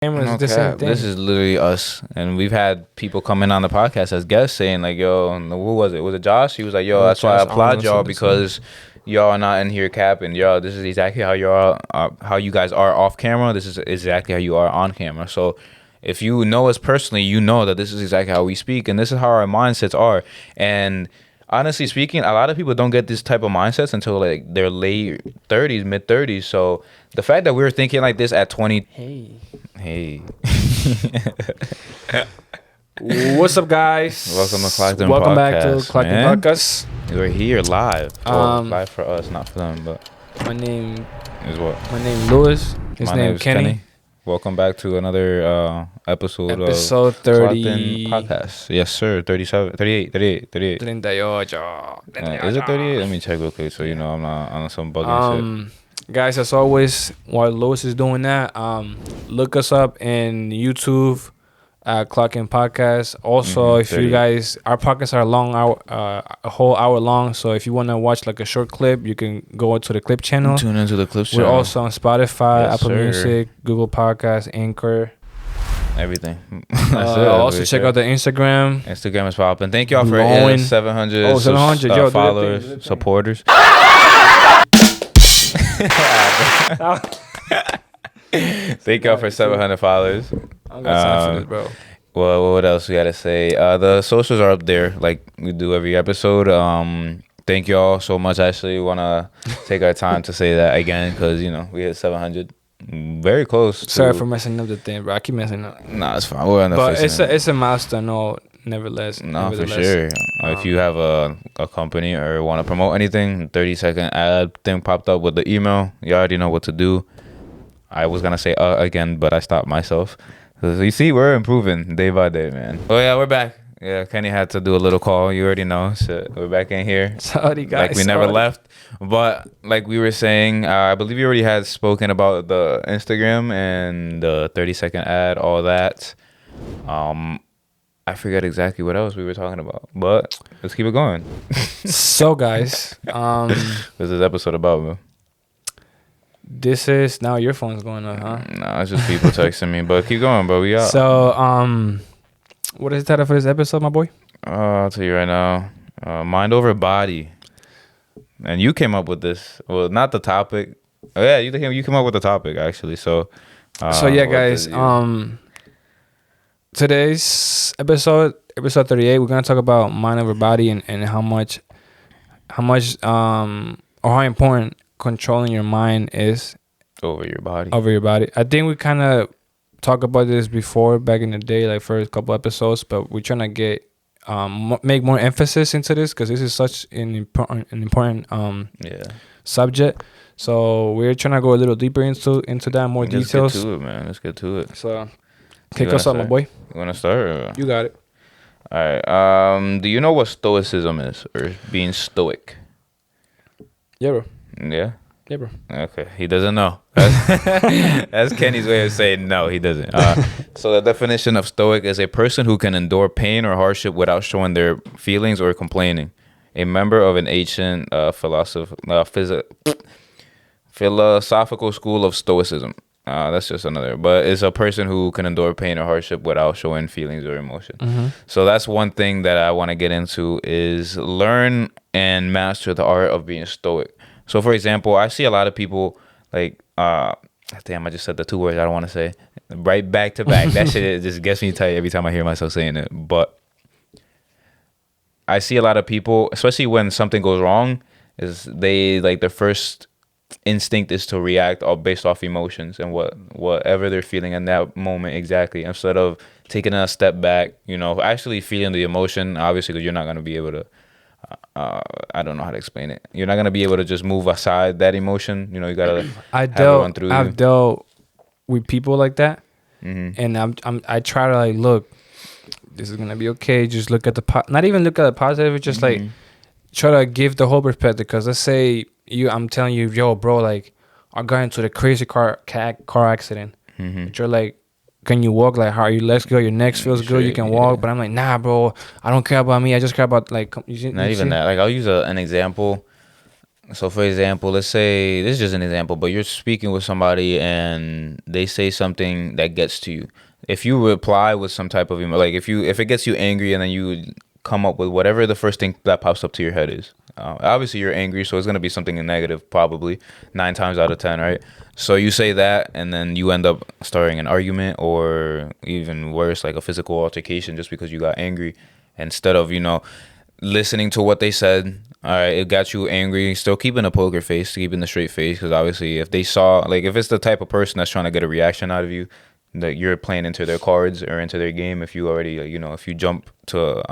Cameras, No the same cap. thing. This is literally us, and we've had people come in on the podcast as guests saying like, "Yo, who was it? Was it Josh?" He was like, "Yo, that's why I applaud y'all because y'all are not in here capping. Yo, this is exactly how how you guys are off camera. This is exactly how you are on camera. So, if you know us personally, you know that this is exactly how we speak, and this is how our mindsets are. And honestly speaking, a lot of people don't get this type of mindsets until like their late 30s, mid 30s. So the fact that we were thinking like this at 20. Hey. What's up, guys? Welcome to Clocked In Welcome Podcast, back to Clocked In man. Podcast. We're here live. Live for us, not for them, but My name is what? My name Lewis. His My name name's Kenny. Welcome back to another episode of 30. Clocked In Podcast. Yes, sir. 37, 38. 38. Is it 38? Let me check real quick so you know I'm not on some bugging shit. Guys, as always, while Lewis is doing that, look us up in YouTube at Clock In Podcast. Also, if 38. you guys, our podcasts are long, a whole hour long. So if you want to watch like a short clip, you can go to the clip channel. Tune into the clip We're channel. also on Spotify, Yes, Apple sir. Music, Google Podcasts, Anchor. Everything. Also check out the Instagram. Instagram is popping. Thank y'all for Blowing. 700, 700. Yo, followers, do the thing. supporters. Thank y'all for 700 followers. I don't got time for this, bro. Well, what else we gotta say? The socials are up there, like we do every episode. Thank y'all so much. Actually, we wanna take our time to say that again because you know we hit 700, very close. Sorry for messing up the thing, bro. I keep messing up. Nah, it's fine. We'll end up But fixing it. it's a milestone. No, nevertheless. No, for sure. If you have a company or want to promote anything, 30-second ad thing popped up with the email. You already know what to do. I was going to say again, but I stopped myself. So you see, we're improving day by day, man. Oh, yeah, we're back. Yeah, Kenny had to do a little call. You already know. So we're back in here. Sorry, guys. Like we never left. But like we were saying, I believe you already had spoken about the Instagram and the 30-second ad, all that. I forget exactly what else we were talking about, but let's keep it going. So, guys, What's this episode about, bro? this is now your phone's going up, huh? Nah, it's just people texting me, but keep going, bro. We out. So, what is the title for this episode, my boy? I'll tell you right now. Mind over body. And you came up with this. Well, not the topic. Oh, yeah, you came up with the topic, actually. So Yeah, guys. Today's episode 38, we're gonna talk about mind over body and how much or how important controlling your mind is over your body. I think we kind of talked about this before back in the day, like first couple episodes, but we're trying to get make more emphasis into this because this is such an important subject. So we're trying to go a little deeper into that, more details. Let's get to it, man. Let's get to it. So kick us off, my boy. You want to start? Or? You got it. All right. Do you know what stoicism is, or being stoic? Yeah, bro. Yeah. Yeah, bro. Okay. He doesn't know. That's Kenny's way of saying no. He doesn't. So the definition of stoic is a person who can endure pain or hardship without showing their feelings or complaining. A member of an ancient philosophical school of stoicism. That's just another, but it's a person who can endure pain or hardship without showing feelings or emotion. Mm-hmm. So that's one thing that I want to get into is learn and master the art of being stoic. So for example, I see a lot of people like, damn, I just said the two words I don't want to say right back to back. That shit just gets me tight every time I hear myself saying it. But I see a lot of people, especially when something goes wrong, is they like their first instinct is to react all based off emotions and whatever they're feeling in that moment exactly, instead of taking a step back, you know, actually feeling the emotion. Obviously, because you're not going to be able to I don't know how to explain it. You're not going to be able to just move aside that emotion. You know, you got to I've dealt with people like that. Mm-hmm. And I try to like, look, this is going to be okay. Just look at not even look at the positive, just like try to give the whole perspective. Because let's say I'm telling you, yo, bro, like I got into the crazy car accident. Mm-hmm. But you're like, can you walk? Like, how are your legs good? Your neck feels good. You can walk. But I'm like, nah, bro. I don't care about me. I just care about like. Not even that. Like, I'll use an example. So, for example, let's say this is just an example, but you're speaking with somebody and they say something that gets to you. If you reply with some type of like if it gets you angry and then you come up with whatever the first thing that pops up to your head is. Obviously, you're angry, so it's gonna be something negative, probably 9 times out of 10, right? So you say that, and then you end up starting an argument, or even worse, like a physical altercation, just because you got angry, instead of listening to what they said. All right, it got you angry. Still keeping a poker face, keeping the straight face, because obviously, if they saw, like, if it's the type of person that's trying to get a reaction out of you, that you're playing into their cards or into their game. If you already, if you jump to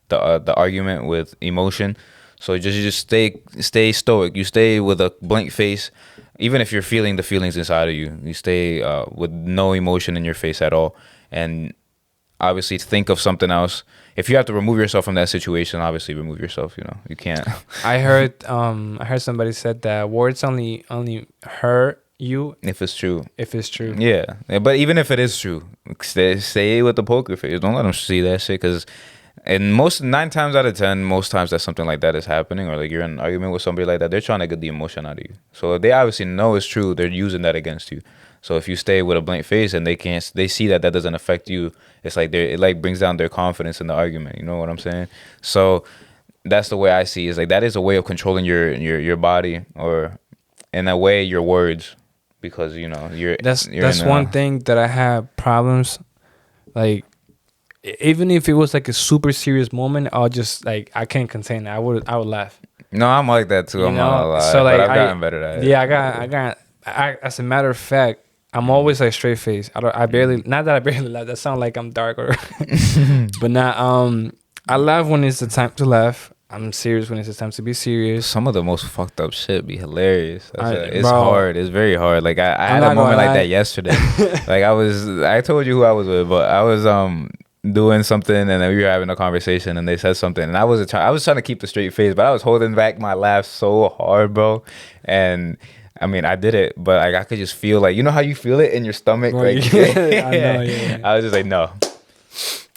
the argument with emotion, so you just stay stoic. You stay with a blank face, even if you're feeling the feelings inside of you. You stay with no emotion in your face at all, and obviously think of something else. If you have to remove yourself from that situation, obviously remove yourself. You can't. I heard somebody said that words only hurt you if it's true. Yeah, but even if it is true, stay with the poker face. Don't let them see that shit, because and 9 times out of 10, most times that something like that is happening, or like you're in an argument with somebody like that, they're trying to get the emotion out of you. So if they obviously know it's true, they're using that against you. So if you stay with a blank face and they see that doesn't affect you, it's like it like brings down their confidence in the argument. You know what I'm saying? So that's the way I see it. Is like that is a way of controlling your body, or in a way your words, because that's one thing that I have problems, like even if it was like a super serious moment, I'll just like I can't contain it. I would laugh. No, I'm like that too. I'm not gonna lie. So like but I've gotten better at it. Yeah, I as a matter of fact, I'm always like straight face. I barely, not that I barely laugh. That sounds like I'm dark or, but not. I laugh when it's the time to laugh. I'm serious when it's the time to be serious. Some of the most fucked up shit be hilarious. It's hard. It's very hard. Like I had a moment like that yesterday. Like I told you who I was with, but I was doing something, and then we were having a conversation, and they said something, and I was trying to keep the straight face, but I was holding back my laugh so hard, bro. And I mean, I did it, but like I could just feel, like, you know how you feel it in your stomach, bro, like yeah. I know, yeah. I was just like, no,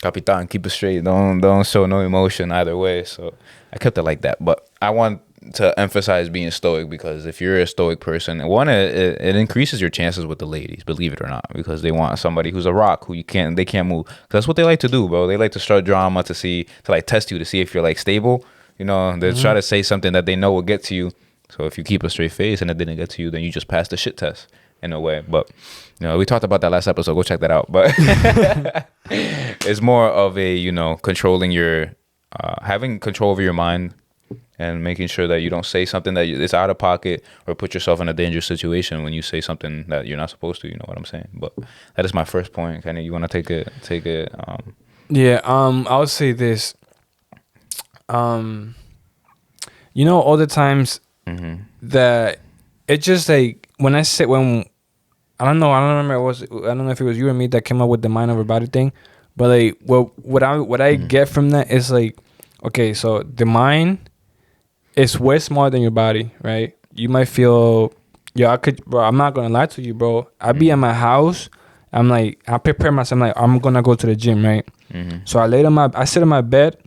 Capitan, keep it straight. Don't show no emotion either way. So I kept it like that. But I want to emphasize being stoic, because if you're a stoic person, one, it increases your chances with the ladies, believe it or not, because they want somebody who's a rock, who they can't move. That's what they like to do, bro. They like to start drama to like test you, to see if you're like stable. They try to say something that they know will get to you. So if you keep a straight face and it didn't get to you, then you just passed the shit test in a way. But we talked about that last episode. Go check that out. But it's more of a controlling your having control over your mind, and making sure that you don't say something that is out of pocket, or put yourself in a dangerous situation when you say something that you're not supposed to. You know what I'm saying? But that is my first point. Kenny, you want to take it? Yeah. I would say this. All the times that it's just like when I don't know if it was you or me that came up with the mind over body thing, but like what I get from that is like, okay, so the mind is way smaller than your body, right? You might feel, I'm not gonna lie to you, bro. I be at my house, I'm like, I prepare myself, I'm like, I'm gonna go to the gym, right? So I sit on my bed,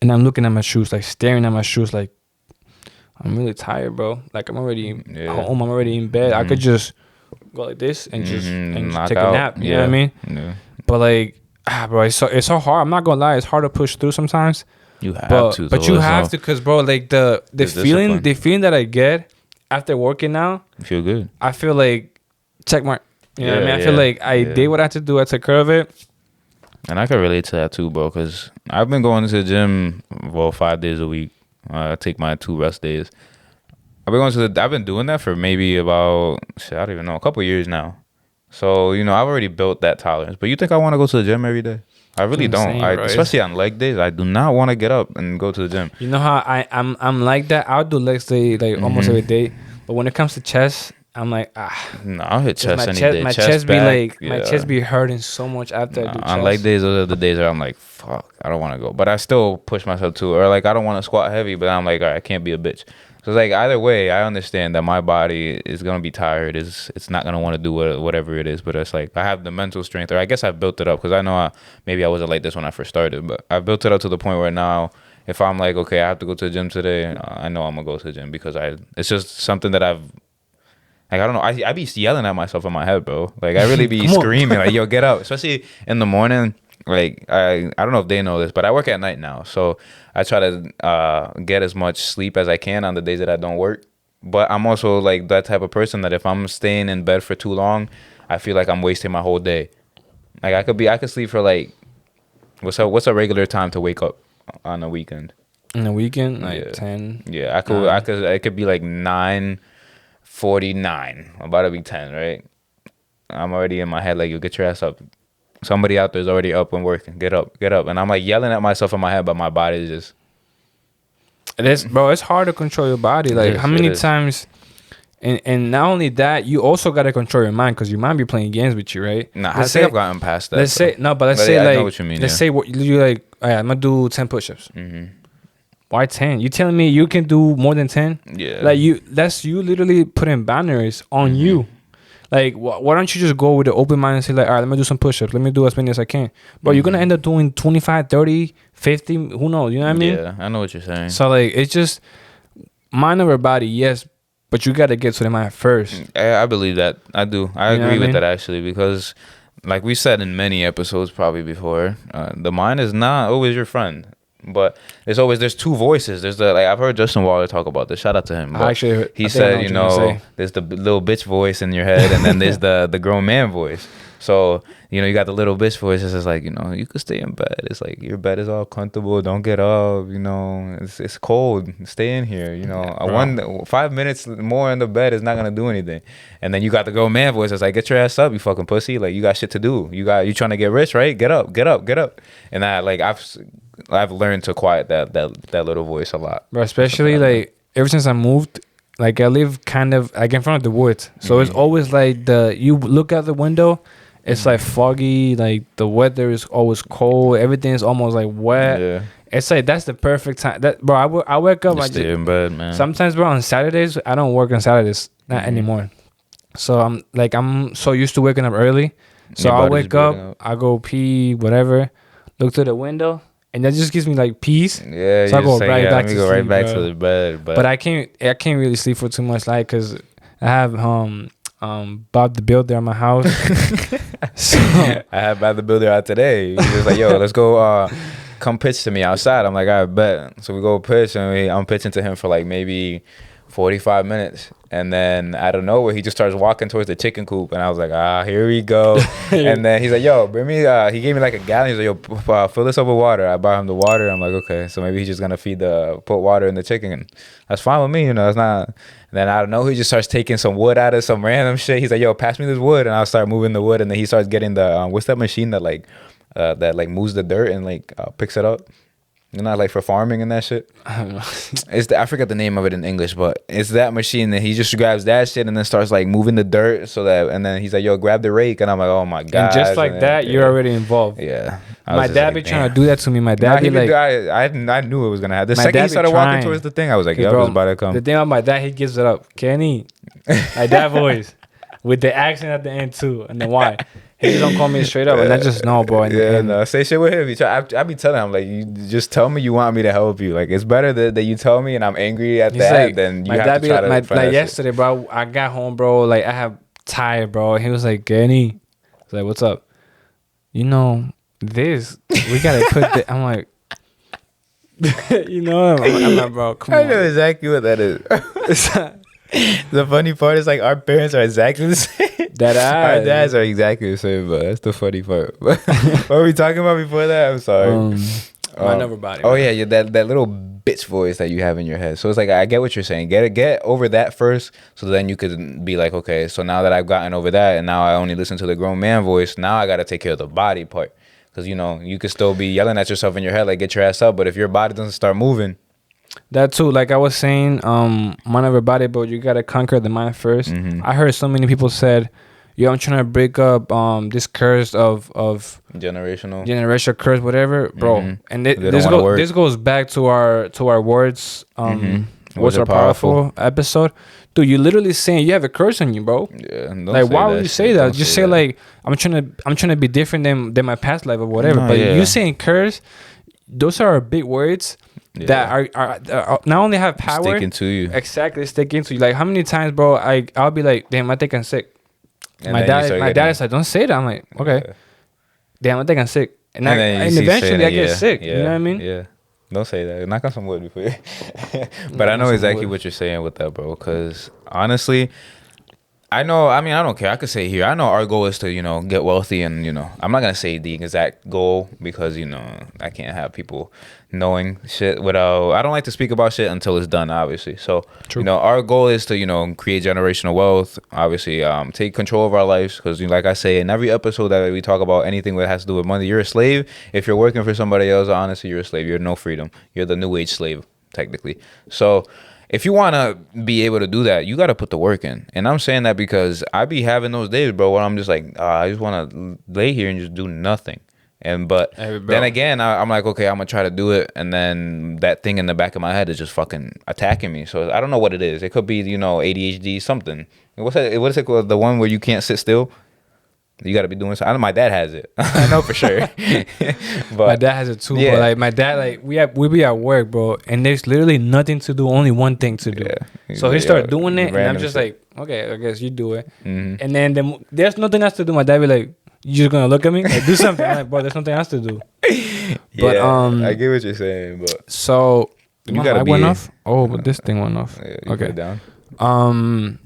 and I'm looking at my shoes, like staring at my shoes, like I'm really tired, bro. Like I'm already home, I'm already in bed. I could just go like this and just take a nap. You know what I mean? Yeah. But like, bro, it's so hard. I'm not gonna lie, it's hard to push through sometimes. You have to, but you have to, cause bro, like the feeling that I get after working out, you feel good. I feel like check mark. You know what I mean? I feel like I did what I had to do. I took care of it. And I can relate to that too, bro, because I've been going to the gym 5 days a week. I take my 2 rest days. I've been doing that for maybe about I don't even know, a couple of years now. So I've already built that tolerance. But you think I want to go to the gym every day? I really don't. Especially on leg days, I do not want to get up and go to the gym. You know how I'm like that. I'll do legs day like almost every day, but when it comes to chest, I'm like No, I'll hit chest any day. My chest be like my chest be hurting so much after I do chest. On leg days, those are the days where I'm like, fuck, I don't want to go, but I still push myself to, or like I don't want to squat heavy, but I'm like, all right, I can't be a bitch. So it's like either way, I understand that my body is gonna be tired. It's not gonna want to do whatever it is. But it's like I have the mental strength, or I guess I've built it up, because I know maybe I wasn't like this when I first started, but I've built it up to the point where now if I'm like, okay, I have to go to the gym today, I know I'm gonna go to the gym because it's just something that I've like, I don't know. I be yelling at myself in my head, bro. Like, I really be screaming, like, yo, get up. Especially in the morning. Like, I don't know if they know this, but I work at night now. So I try to get as much sleep as I can on the days that I don't work. But I'm also, like, that type of person that if I'm staying in bed for too long, I feel like I'm wasting my whole day. Like, I could sleep for, like, what's a regular time to wake up on a weekend? On the weekend, like 10. Yeah, it could be, like, 9:49. About to be 10, right? I'm already in my head like, you get your ass up. Somebody out there's already up and working. Get up. And I'm like yelling at myself in my head, but my body is just. It is, bro. It's hard to control your body. Like, how many times? And not only that, you also gotta control your mind because your mind be playing games with you, right? Nah, I think I've gotten past that. Let's say like, I know what you mean. Let's say what you like. All right, I'm gonna do 10 push-ups. Why 10? You telling me you can do more than 10? Yeah. Like, that's you literally putting boundaries on you. Like, why don't you just go with the open mind and say, like, all right, let me do some push-ups. Let me do as many as I can. But you're going to end up doing 25, 30, 50. Who knows? You know what I mean? Yeah, I know what you're saying. So, like, it's just mind over body, yes. But you got to get to the mind first. I believe that. I do. I agree with that, actually, because like we said in many episodes probably before, the mind is not always your friend. But there's two voices. There's I've heard Justin Waller talk about this. Shout out to him. He said, there's the little bitch voice in your head, and then there's the grown man voice. So, you got the little bitch voice. It's just like, you could stay in bed. It's like, your bed is all comfortable. Don't get up. It's cold. Stay in here. 5 minutes more in the bed is not going to do anything. And then you got the grown man voice. It's like, get your ass up, you fucking pussy. Like, you got shit to do. You trying to get rich, right? Get up. And I've learned to quiet that little voice a lot. Bro, especially like ever since I moved, like I live kind of like in front of the woods. So it's always like you look out the window, it's like foggy, like the weather is always cold, everything is almost like wet. Yeah. It's like that's the perfect time. Bro, I wake up, I stay in bed, man. Sometimes, bro, on Saturdays, I don't work on Saturdays, not anymore. So I'm so used to waking up early. So I wake up, I go pee, whatever, look to the window. And that just gives me like peace. Yeah, so I go right back to sleep, right back to the bed. But I can't really sleep for too much, like, cause I have Bob the Builder at my house. So I had Bob the Builder out today. He was like, "Yo, let's go. Come pitch to me outside." I'm like, "I bet." So we go pitch, and I'm pitching to him for like maybe 45 minutes. And then out of nowhere, he just starts walking towards the chicken coop. And I was like, here we go. And then he's like, yo, bring me, he gave me like a gallon. He's like, yo, fill this up with water. I bought him the water. I'm like, okay. So maybe he's just going to put water in the chicken. And that's fine with me, it's not. And then I don't know, he just starts taking some wood out of some random shit. He's like, yo, pass me this wood. And I'll start moving the wood. And then he starts getting the, what's that machine that moves the dirt and picks it up? Like for farming and that shit. I don't know. I forget the name of it in English, but it's that machine that he just grabs that shit and then starts like moving the dirt and then he's like, yo, grab the rake. And I'm like, oh my God. And just like that, you're already involved. Yeah. My dad be trying to do that to me. My dad be like, I knew it was going to happen. The second he started walking towards the thing, I was like, yo, it's about to come. The thing about my dad, he gives it up. Kenny. My dad voice. With the accent at the end too. And then why? He just don't call me straight up, and I just know, bro. No, say shit with him. I be telling him, like, you just tell me you want me to help you. Like, it's better that you tell me and I'm angry at that than you have to try to like yesterday, bro, I got home, bro, like, I have tired, bro. He was like, Kenny. I was like, what's up? This, we got to put the, I'm like, I'm like, bro, come on. I know exactly what that is. The funny part is, like, our parents are exactly the same. Our dads are exactly the same, but that's the funny part. What were we talking about before that? I'm sorry. Mind over body. Oh, yeah, that little bitch voice that you have in your head. So it's like, I get what you're saying. Get over that first, so then you could be like, okay, so now that I've gotten over that, and now I only listen to the grown man voice, now I got to take care of the body part. Because, you could still be yelling at yourself in your head, like, get your ass up, but if your body doesn't start moving. That too, like I was saying, mind over body, but you gotta conquer the mind first. I heard so many people said, yo, I'm trying to break up this curse of generational curse, whatever, bro. And this goes back to our words. Words are powerful episode. Dude, you literally saying you have a curse on you, bro. Yeah, like, why would you say that? Just say like, I'm trying to be different than my past life or whatever. But you saying curse. those are big words that are not only have power, sticking to you. Exactly, sticking to you. Like how many times, bro? I'll be like, damn, I think I'm sick. And My dad is like, don't say that. I'm like, okay, damn, I think I'm sick, and eventually I get sick. Yeah, you know what I mean? Yeah. Don't say that. Knock on some wood before you. But I know exactly what you're saying with that, bro. Because honestly, I know. I mean, I don't care. I could say here. I know our goal is to, get wealthy, and I'm not gonna say the exact goal because I can't have people knowing shit without. I don't like to speak about shit until it's done, obviously. So True. our goal is to create generational wealth. Obviously, take control of our lives because like I say in every episode that we talk about anything that has to do with money, you're a slave. If you're working for somebody else, honestly, you're a slave. You're no freedom. You're the new age slave, technically. So if you want to be able to do that, you got to put the work in. And I'm saying that because I be having those days, bro, where I'm just like, I just want to lay here and just do nothing. But then again, I'm like, okay, I'm going to try to do it. And then that thing in the back of my head is just fucking attacking me. So I don't know what it is. It could be, ADHD, something. What is it called? The one where you can't sit still? You got to be doing something. I know my dad has it. I know for sure. But my dad has it too. Yeah. But like my dad, like we be at work, bro, and there's literally nothing to do, only one thing to do. Yeah. So he started doing it, and I'm just like, okay, I guess you do it. Mm-hmm. And then there's nothing else to do. My dad be like, you just gonna look at me? Like, do something. I'm like, bro, there's nothing else to do. But I get what you're saying, but so you gotta went off. Oh, but this thing went off. Yeah, you okay. Put it down.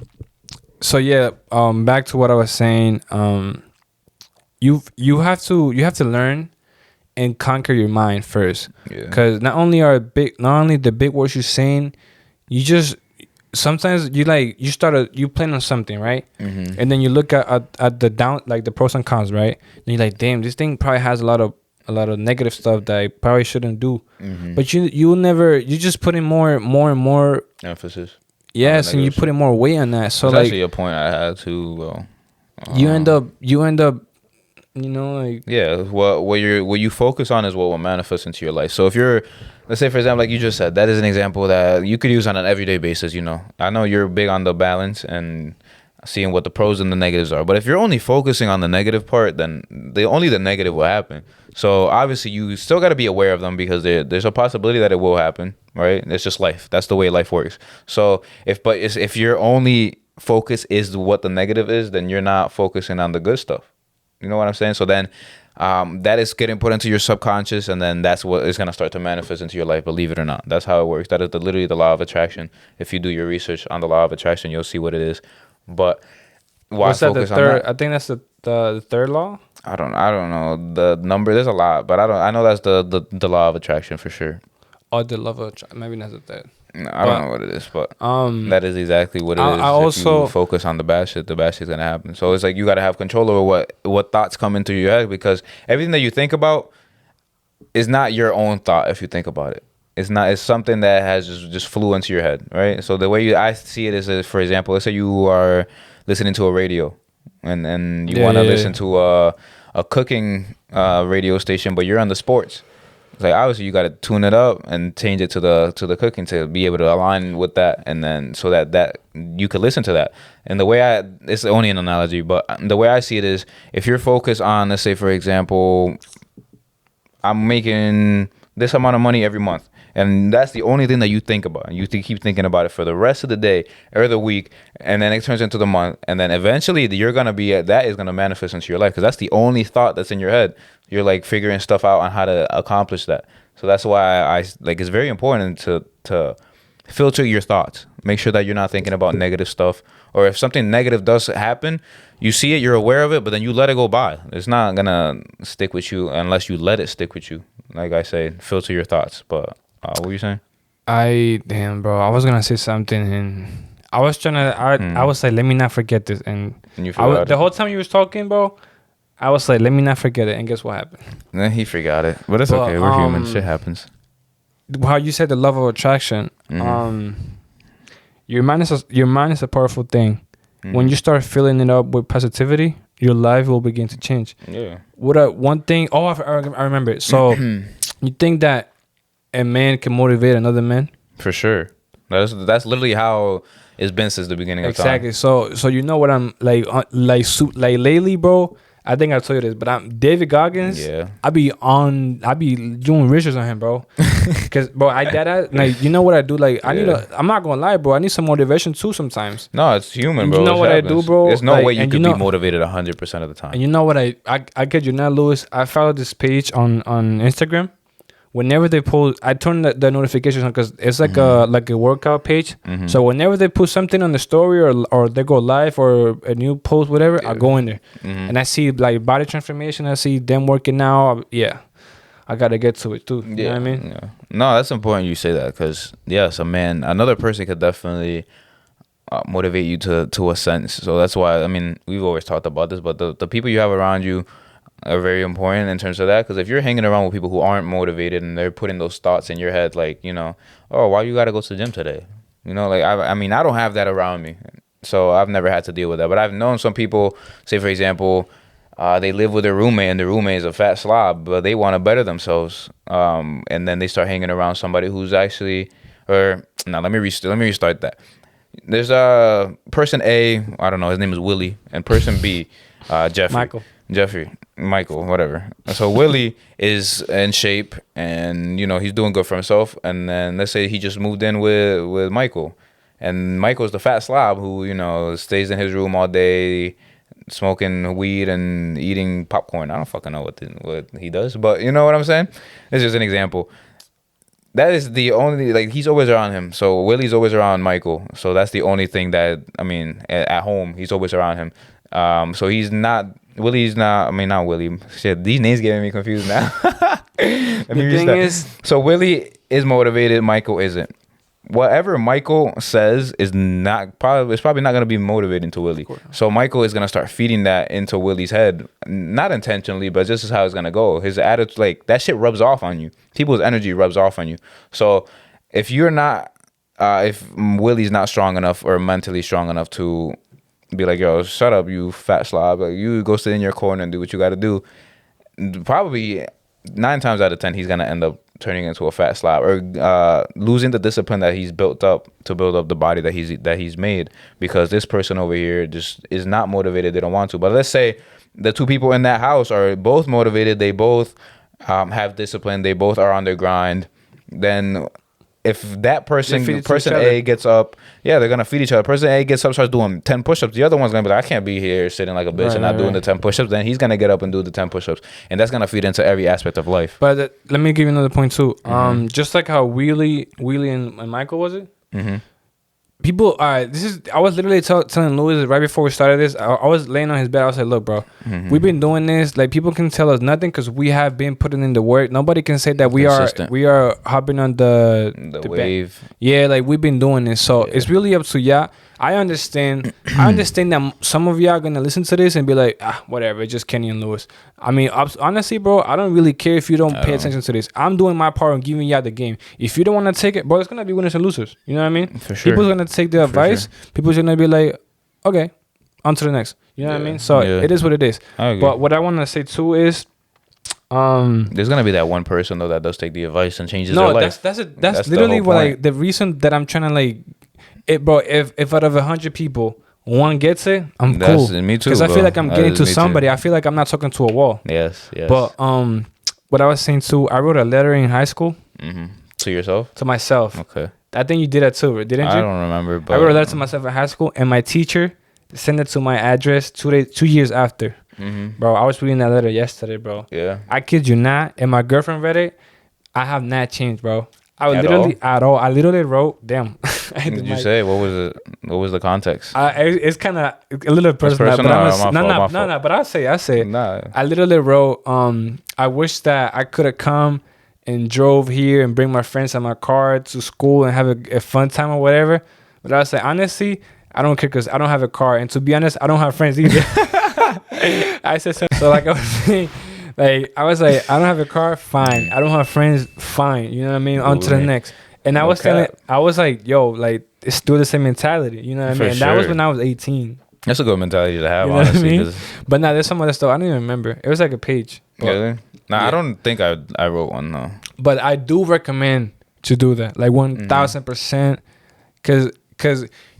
So yeah, back to what I was saying. You have to learn and conquer your mind first. Because not only the big words you're saying, you just sometimes you plan on something, right? Mm-hmm. And then you look at the pros and cons, right? And you're like, damn, this thing probably has a lot of negative stuff that I probably shouldn't do. Mm-hmm. But you just put in more and more emphasis. Yes, and you put in more weight on that. So that's actually a point I had too. Well, you end up, like what you focus on is what will manifest into your life. So if you're, let's say for example, like you just said, that is an example that you could use on an everyday basis. I know you're big on the balance and seeing what the pros and the negatives are. But if you're only focusing on the negative part, then only the negative will happen. So obviously you still got to be aware of them because there's a possibility that it will happen, right? It's just life. That's the way life works. So if your only focus is what the negative is, then you're not focusing on the good stuff. You know what I'm saying? So then that is getting put into your subconscious, and then that's what is going to start to manifest into your life, believe it or not. That's how it works. That is literally the law of attraction. If you do your research on the law of attraction, you'll see what it is. But why what's that, focus on that? I think that's the third law. I don't know the number. There's a lot, but I know that's the law of attraction for sure. Or the law of attraction. Maybe that's the third. I don't know what it is, but that is exactly what it is. If you focus on the bad shit's gonna happen. So it's like you gotta have control over what thoughts come into your head, because everything that you think about is not your own thought. If you think about it, it's something that has just flew into your head, right? So the way I see it is, for example, let's say you are listening to a radio, and you want to listen to a cooking radio station, but you're on the sports. Like obviously you got to tune it up and change it to the cooking to be able to align with that, and then so that you could listen to that. And the way it's only an analogy, but the way I see it is, if you're focused on, let's say for example, I'm making this amount of money every month, and that's the only thing that you think about, and you keep thinking about it for the rest of the day or the week, and then it turns into the month, and then eventually that is gonna manifest into your life, because that's the only thought that's in your head. You're like figuring stuff out on how to accomplish that. So that's why I like it's very important to filter your thoughts. Make sure that you're not thinking about negative stuff, or if something negative does happen, you see it, you're aware of it, but then you let it go by. It's not gonna stick with you unless you let it stick with you. Like I say, filter your thoughts. But what were you saying? Damn, bro. I was gonna say something, and I was trying to. I was like, let me not forget this, and you forgot the whole time you was talking, bro. I was like, let me not forget it, and guess what happened? Then he forgot it, but it's okay. We're human. Shit happens. How you said the love of attraction. Mm-hmm. Your mind is a powerful thing. Mm-hmm. When you start filling it up with positivity, your life will begin to change. Yeah. One thing? Oh, I remember it. So, you think that a man can motivate another man? For sure. That's literally how it's been since the beginning of time. Exactly. So you know what I'm like lately, bro. I think I told you this, but I'm David Goggins. Yeah. I be doing research on him, bro. Cause bro, like, you know what I do? Like I'm not gonna lie, bro. I need some motivation too sometimes. No, it's human, And bro. you know what I do, bro? There's no like, way you could be motivated 100% of the time. And you know what I get you now, Lewis. I follow this page on Instagram. Whenever they post, I turn the notifications on because it's like a workout page. Mm-hmm. So whenever they put something on the story or they go live or a new post, whatever, I go in there and I see like body transformation. I see them working out. Yeah, I gotta get to it too. You know what I mean? Yeah. No, that's important you say that because yes, another person could definitely motivate you to a sense. So that's why we've always talked about this, but the people you have around you are very important in terms of that, because if you're hanging around with people who aren't motivated and they're putting those thoughts in your head like, oh, why you gotta go to the gym today, like I don't have that around me, so I've never had to deal with that. But I've known some people, say for example, they live with their roommate and the roommate is a fat slob, but they want to better themselves, and then they start hanging around somebody who's actually, let me restart that. There's a person A, I don't know, his name is Willie, and person B, Michael, whatever. So Willie is in shape and, he's doing good for himself. And then let's say he just moved in with Michael. And Michael's the fat slob who, stays in his room all day, smoking weed and eating popcorn. I don't fucking know what he does, but you know what I'm saying? It's just an example. That is the only, like, he's always around him. So Willie's always around Michael. So that's the only thing that, at home, he's always around him. So Willie's not Willie. Shit, these names getting me confused now. So Willie is motivated, Michael isn't. Whatever Michael says is probably not going to be motivating to Willie. So Michael is going to start feeding that into Willie's head, not intentionally, but just as how it's going to go. His attitude, like, that shit rubs off on you. People's energy rubs off on you. So if you're not, if Willie's not strong enough or mentally strong enough to be like, yo, shut up, you fat slob. Like, you go sit in your corner and do what you got to do. Probably 9 times out of 10, he's going to end up turning into a fat slob or losing the discipline that he's built up to build up the body that he's made, because this person over here just is not motivated. They don't want to. But let's say the two people in that house are both motivated. They both have discipline. They both are on their grind. Then if that person A gets up, they're going to feed each other. Person A gets up, starts doing 10 push-ups. The other one's going to be like, I can't be here sitting like a bitch and not doing the 10 push-ups. Then he's going to get up and do the 10 push-ups. And that's going to feed into every aspect of life. But let me give you another point too. Just like how Willie and Michael, was it? Mm-hmm. People, I was literally telling Louis right before we started this. I was laying on his bed. I was like, look, bro, we've been doing this. Like, people can tell us nothing because we have been putting in the work. Nobody can say that we are hopping on the wave. Yeah, like, we've been doing this. So it's really up to y'all. I understand that some of y'all are going to listen to this and be like, whatever, it's just Kenny and Lewis. Honestly, bro, I don't really care if you don't pay attention to this. I'm doing my part on giving y'all the game. If you don't want to take it, bro, it's going to be winners and losers. You know what I mean? For sure. People's going to take the advice. Sure. People's going to be like, okay, on to the next. You know what I mean? So it is what it is. But what I want to say too is, there's gonna be that one person though that does take the advice and changes their life. That's literally what the reason that I'm trying to bro. If out of 100 people, one gets it, I'm cool. Me too. Because I feel like I'm getting to somebody. Too. I feel like I'm not talking to a wall. Yes. But what I was saying too, I wrote a letter in high school. Mm-hmm. To yourself? To myself. Okay. I think you did that too, didn't you? I don't remember. But I wrote a letter to myself in high school, and my teacher sent it to my address 2 years after. Mm-hmm. Bro, I was reading that letter yesterday, bro. Yeah. I kid you not. And my girlfriend read it. I have not changed, bro. I literally wrote, damn. What did you say? What was it? What was the context? It's kind of a little personal. But I'll say it. Nah. I literally wrote, I wish that I could have come and drove here and bring my friends in my car to school and have a fun time or whatever. But I say, honestly, I don't care because I don't have a car. And to be honest, I don't have friends either. I said so like I was saying, like I was like, I don't have a car, fine. I don't have friends, fine. You know what I mean? On to the next. And I was like, yo, like, it's still the same mentality. You know what I mean? And that was when I was 18. That's a good mentality to have, you know honestly. What I mean? But now there's some other stuff. I don't even remember. It was like a page. Really? Nah, yeah. I don't think I wrote one, though. But I do recommend to do that. Like 1,000%. Because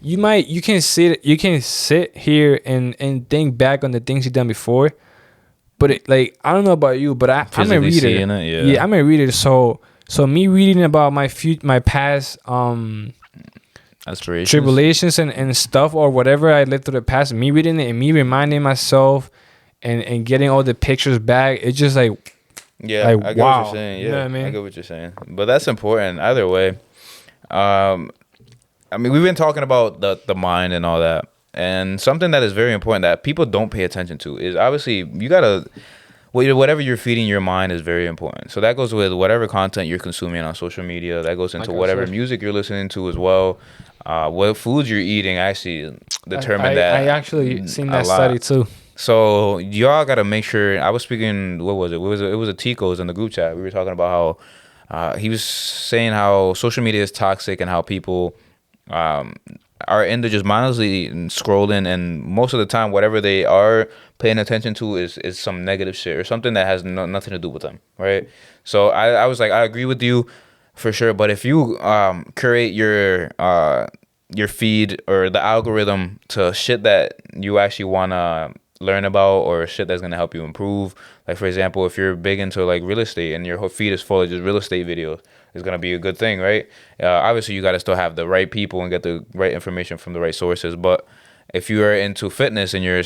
you can sit here and think back on the things you've done before. But like I don't know about you, but I'm a reader. Yeah, I'm a reader. So me reading about my past aspirations, tribulations and stuff or whatever I lived through the past, me reading it and me reminding myself and getting all the pictures back, it's just like I get wow. what you're saying. Yeah, you know what I mean? I get what you're saying. But that's important either way. I mean, we've been talking about the mind and all that, and something that is very important that people don't pay attention to is obviously you gotta whatever you're feeding your mind is very important. So that goes with whatever content you're consuming on social media. That goes into whatever music you're listening to as well. What foods you're eating actually determine that. I actually seen that study too. So y'all gotta make sure. I was speaking. What was it? It was a Tico's in the group chat. We were talking about how he was saying how social media is toxic and how people are into just mindlessly scrolling, and most of the time, whatever they are paying attention to is some negative shit or something that has nothing to do with them, right? So I was like, I agree with you for sure. But if you curate your feed or the algorithm to shit that you actually wanna learn about or shit that's gonna help you improve, like for example, if you're big into like real estate and your whole feed is full of just real estate videos, it's gonna be a good thing, right? Obviously you gotta still have the right people and get the right information from the right sources. But if you are into fitness and your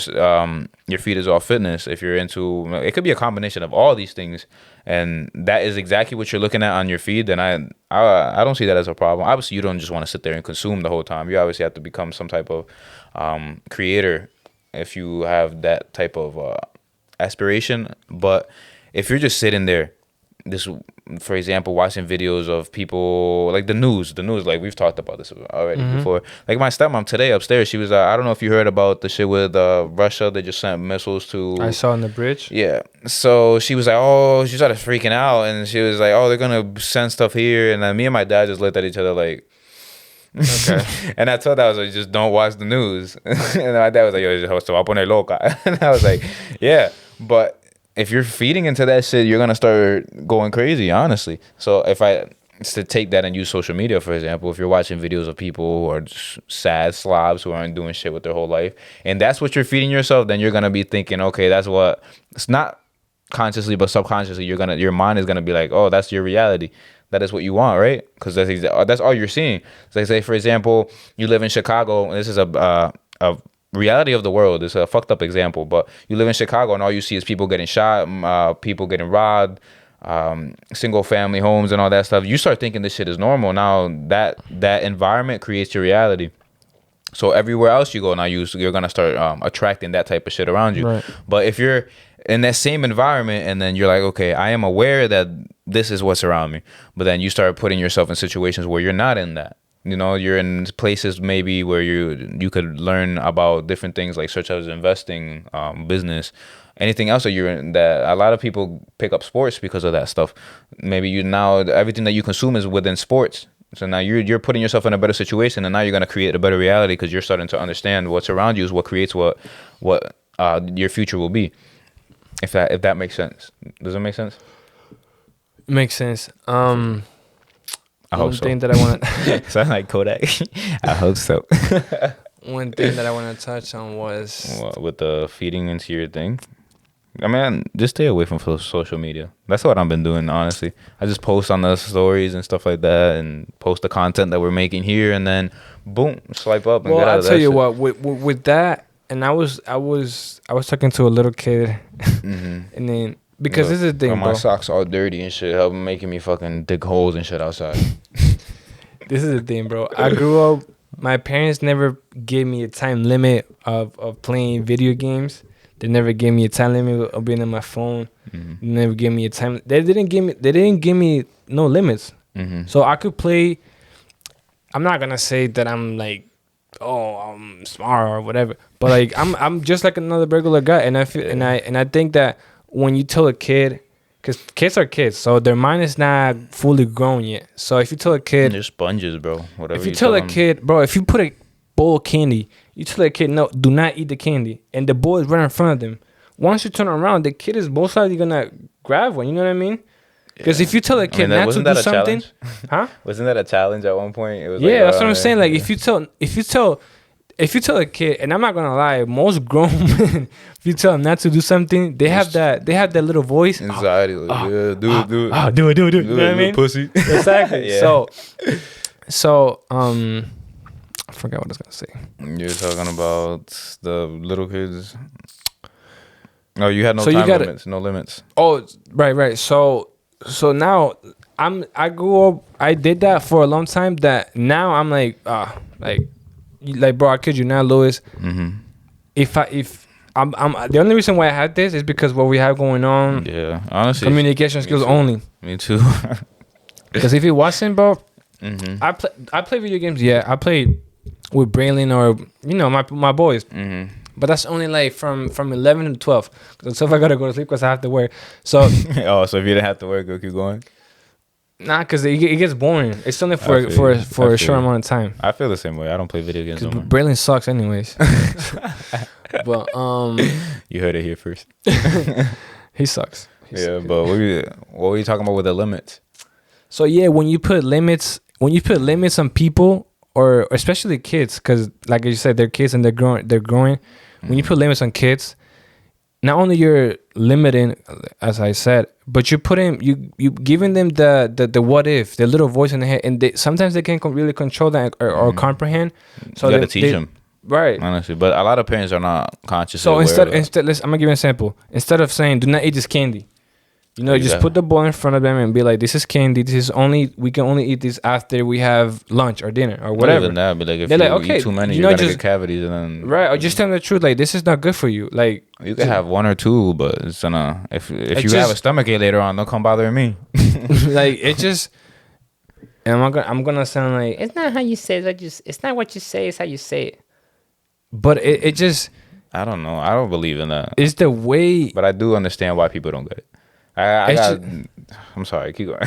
feed is all fitness, if you're into, it could be a combination of all these things, and that is exactly what you're looking at on your feed, then I don't see that as a problem. Obviously you don't just want to sit there and consume the whole time. You obviously have to become some type of creator if you have that type of aspiration. But if you're just sitting there, for example, watching videos of people like the news, like we've talked about this already before. Like my stepmom today upstairs, she was I don't know if you heard about the shit with Russia. They just sent missiles to, I saw on the bridge. Yeah, so she was like, oh, she started freaking out, and she was like, oh, they're gonna send stuff here, and then me and my dad just looked at each other like, okay. And I told her, I was like, just don't watch the news. And my dad was like, yo, se va a poner loca. And I was like, yeah, but if you're feeding into that shit, you're gonna start going crazy, honestly. So if I to take that and use social media, for example, if you're watching videos of people who are just sad slobs who aren't doing shit with their whole life, and that's what you're feeding yourself, then you're gonna be thinking, okay, that's what, it's not consciously but subconsciously, your mind is gonna be like, oh, that's your reality. That is what you want, right? Because that's all you're seeing. So like say, for example, you live in Chicago, and this is a reality of the world. It's a fucked up example, but you live in Chicago and all you see is people getting shot, people getting robbed, single family homes and all that stuff. You start thinking this shit is normal. Now that environment creates your reality. So everywhere else you go now, you're gonna start attracting that type of shit around you. Right. But if you're in that same environment and then you're like, okay, I am aware that this is what's around me, but then you start putting yourself in situations where you're not in that. You know, you're in places maybe where you could learn about different things like such as investing, business, anything else that you're in. That a lot of people pick up sports because of that stuff. Maybe now everything that you consume is within sports. So now you're putting yourself in a better situation, and now you're gonna create a better reality because you're starting to understand what's around you is what creates what your future will be. If that makes sense. Does it make sense? Makes sense. I hope one so. thing that I want to sound like Kodak. I hope so. One thing that I want to touch on was with the feeding into your thing. I mean, just stay away from social media. That's what I've been doing, honestly. I just post on the stories and stuff like that, and post the content that we're making here, and then boom, swipe up. And well, get out I'll of tell you shit. what. With that, and I was talking to a little kid, and then. Because this is the thing, my socks all dirty and shit, help making me fucking dig holes and shit outside. This is the thing, bro. I grew up. My parents never gave me a time limit of playing video games. They never gave me a time limit of being on my phone. They never gave me a time. They didn't give me no limits. So I could play. I'm not gonna say that I'm like, oh, I'm smart or whatever, but like I'm just like another regular guy, and I feel and I think that. When you tell a kid, because kids are kids, so their mind is not fully grown yet. So if you tell a kid, they're sponges, bro. Whatever. If you tell a kid, bro, if you put a bowl of candy, you tell a kid, no, do not eat the candy, and the bowl is right in front of them. Once you turn around, the kid is most likely gonna grab one. You know what I mean? Because if you tell a kid not to do something, huh? Wasn't that a challenge at one point? It was that's what I'm saying. Like if you tell if you tell a kid, and I'm not gonna lie, most grown men, if you tell them not to do something, they have that little voice, anxiety. Do it. Do it. You know what I mean? Pussy. Exactly. Yeah. So I forgot what I was gonna say. You're talking about the little kids. No, you had no So time limits. No limits. Oh, right. So now I grew up. I did that for a long time. That now I'm like bro, I kid you not, Louis. Mm-hmm. If I'm the only reason why I had this is because what we have going on. Yeah, honestly, communication skills only. Me too. Because if it wasn't, bro, mm-hmm. I play video games. Yeah, I played with Braylon or my boys. Mm-hmm. But that's only like from 11 to 12. Because if I gotta go to sleep because I have to work. So so if you didn't have to work, go keep going. Nah, because it gets boring. It's only for a short amount of time. I feel the same way. I don't play video games no more. Braylon sucks anyways. But you heard it here first. He sucks. But what were you talking about with the limits? So yeah, when you put limits on people, or especially kids, because like you said, they're kids and they're growing. Mm-hmm. When you put limits on kids, not only you're limiting, as I said, but you giving them the what if, the little voice in the head, and sometimes they can't really control that or comprehend. So you gotta teach them, right? Honestly, but a lot of parents are not conscious. So instead, I'm gonna give you an example. Instead of saying, "Do not eat this candy," just put the ball in front of them and be like, "This is candy. We can only eat this after we have lunch or dinner or whatever." Other than that, but like if you eat too many, you're gonna get cavities, and then right. Or just tell them the truth, like this is not good for you. Like you can have one or two, but it's gonna if you have a stomachache later on, don't come bothering me. Like it just. And I'm gonna sound like it's not how you say it. It's not what you say. It's how you say it. But it just. I don't know. I don't believe in that. It's the way. But I do understand why people don't get it. I'm sorry. Keep going.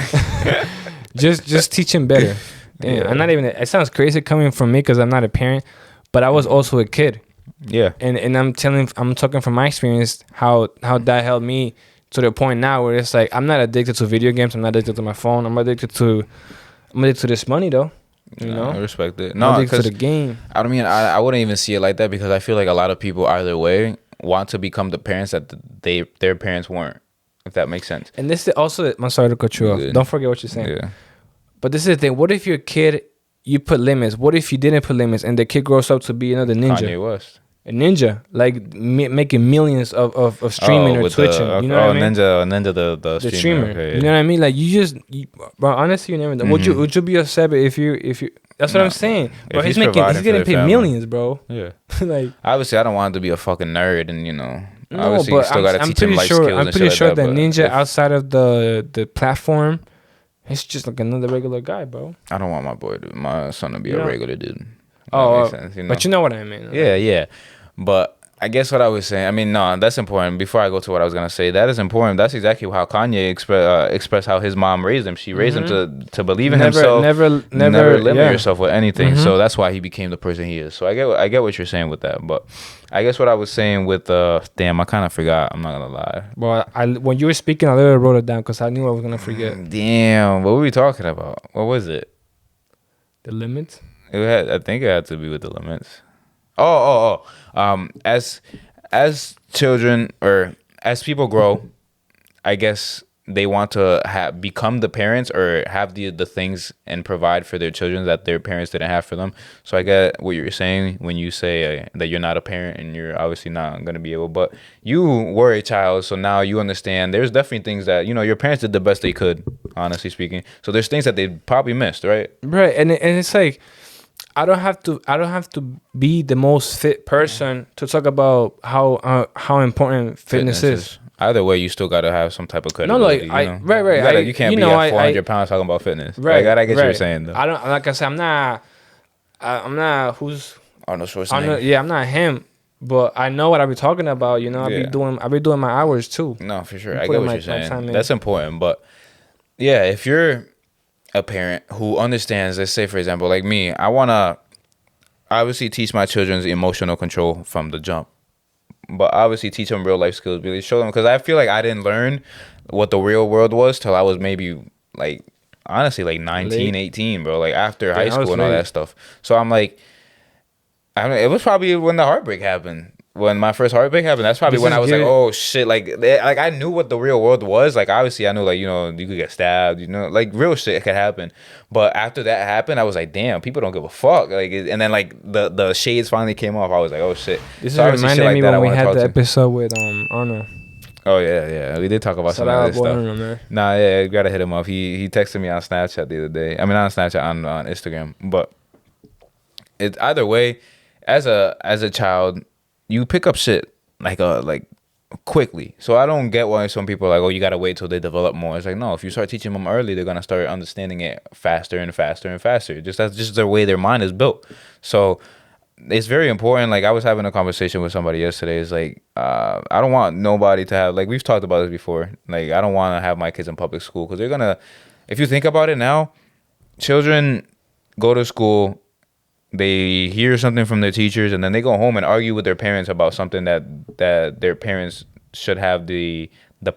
just teach him better. Damn, yeah. I'm not even. It sounds crazy coming from me because I'm not a parent, but I was also a kid. Yeah. And I'm talking from my experience how that helped me to the point now where it's like I'm not addicted to video games. I'm not addicted to my phone. I'm addicted to this money though. You know, I respect it. No, because to the game. I don't mean I wouldn't even see it like that because I feel like a lot of people either way want to become the parents that their parents weren't. If that makes sense. And this is also, I'm sorry to cut you off. Don't forget what you're saying. Yeah. But this is the thing. What if your kid, you put limits? What if you didn't put limits and the kid grows up to be another ninja? Kanye West. A ninja, like making millions of streaming or twitching. You know what I mean? Ninja the streamer. Okay, you know what I mean? Like but honestly, you never know. Mm-hmm. Would you be upset if you? That's what I'm saying. But he's getting paid millions, bro. Yeah. Like obviously, I don't want him to be a fucking nerd, and no, obviously, but you still gotta teach him life skills. I'm pretty sure that Ninja outside of the platform, he's just like another regular guy, bro. I don't want my son to be a regular dude. Makes sense, but you know what I mean. Yeah. But I guess what I was saying, I mean, no, that's important. Before I go to what I was gonna say, that is important. That's exactly how Kanye expressed how his mom raised him. She raised him to believe in himself. Never limit yourself with anything. Mm-hmm. So that's why he became the person he is. So I get what you're saying with that. But I guess what I was saying with damn, I kind of forgot. I'm not gonna lie. Well, when you were speaking, I literally wrote it down because I knew I was gonna forget. Damn, what were we talking about? What was it? The limits. I think it had to be with the limits. As children or as people grow, I guess they want to become the parents or have the things and provide for their children that their parents didn't have for them. So I get what you're saying when you say that you're not a parent and you're obviously not going to be able, but you were a child. So now you understand there's definitely things that, your parents did the best they could, honestly speaking. So there's things that they probably missed, right? Right. And it's like, I don't have to be the most fit person to talk about how important fitness is. Either way, you still gotta have some type of credibility. No, right. You can't be at 400 pounds talking about fitness. Right. I get what you're saying though. I don't like I said. I'm not who's Arnold Schwarzenegger. Yeah, I'm not him. But I know what I be talking about. I be doing my hours too. No, for sure. I get what you're saying. That's important. But yeah, if you're a parent who understands, let's say for example, like me, I want to obviously teach my children's emotional control from the jump, but obviously teach them real life skills, really show them, because I feel like I didn't learn what the real world was till I was maybe like honestly like 19, 18, bro, like after high school and all that stuff. So I'm like, I mean, it was probably when the heartbreak happened. When my first heartbreak happened, that's probably when I was like, "Oh shit!" Like I knew what the real world was. Like obviously, I knew like you could get stabbed. Like real shit could happen. But after that happened, I was like, "Damn, people don't give a fuck." Like, and then like the shades finally came off. I was like, "Oh shit!" This is reminding me when we had the episode with Arnold. Oh yeah, we did talk about some of this stuff. Man. Nah, yeah, you gotta hit him up. He texted me on Snapchat the other day. I mean, not on Snapchat, on Instagram. But it's either way, as a child, you pick up shit like quickly. So I don't get why some people are like, oh, you gotta wait till they develop more. It's like, no, if you start teaching them early, they're gonna start understanding it faster and faster and faster. That's just the way their mind is built. So it's very important. Like I was having a conversation with somebody yesterday. It's like I don't want nobody to have, like we've talked about this before. Like I don't want to have my kids in public school because they're gonna. If you think about it now, children go to school, they hear something from their teachers, and then they go home and argue with their parents about something that their parents should have the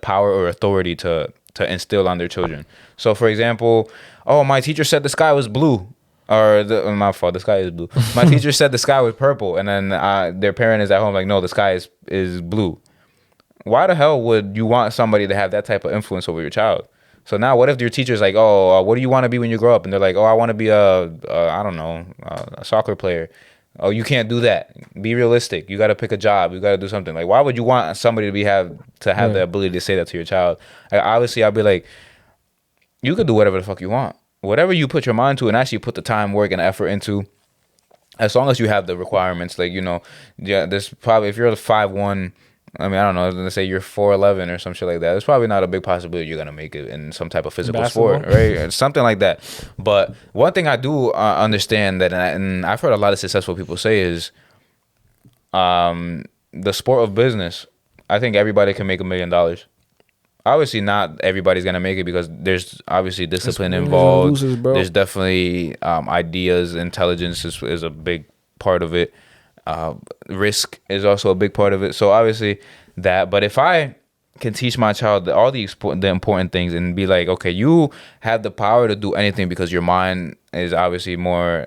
power or authority to instill on their children. So, for example, oh, my teacher said the sky was blue. Or my fault, the sky is blue. My teacher said the sky was purple, and then their parent is at home like, no, the sky is blue. Why the hell would you want somebody to have that type of influence over your child? So now, what if your teacher's like, oh, what do you want to be when you grow up? And they're like, oh, I want to be I don't know, a soccer player. Oh, you can't do that. Be realistic. You got to pick a job. You got to do something. Like, why would you want somebody to have the ability to say that to your child? Like, obviously, I'd be like, you could do whatever the fuck you want. Whatever you put your mind to and actually put the time, work, and effort into, as long as you have the requirements, like, there's probably, if you're the 5'1", I mean, I don't know, let's say you're 4'11" or some shit like that, there's probably not a big possibility you're going to make it in some type of physical sport, right? Something like that. But one thing I do understand that, and I've heard a lot of successful people say is the sport of business, I think everybody can make $1 million. Obviously, not everybody's gonna make it because there's obviously discipline involved. There's definitely ideas, intelligence is a big part of it. Risk is also a big part of it. So obviously that. But if I can teach my child all the important things and be like, okay, you have the power to do anything because your mind is obviously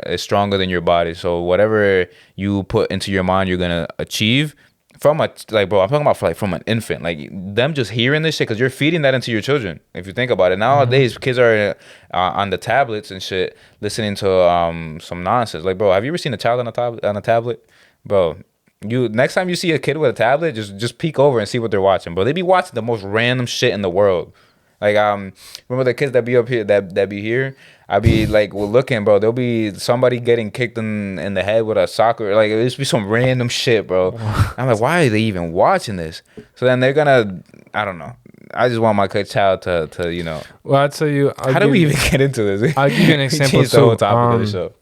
is stronger than your body. So whatever you put into your mind, you're gonna achieve. From I'm talking about from an infant, like them just hearing this shit, because you're feeding that into your children. If you think about it, nowadays kids are on the tablets and shit, listening to some nonsense. Like, bro, have you ever seen a child on a tablet, bro? You next time you see a kid with a tablet, just peek over and see what they're watching, bro. They be watching the most random shit in the world. Like remember the kids that be up here that be here? I be like, well, looking, bro. There'll be somebody getting kicked in the head with a soccer. Like, it'll just be some random shit, bro. I'm like, why are they even watching this? So then they're gonna, I don't know. I just want my child to. Well, I'll tell you. How do we even get into this? I'll give you an example. The whole topic of the show.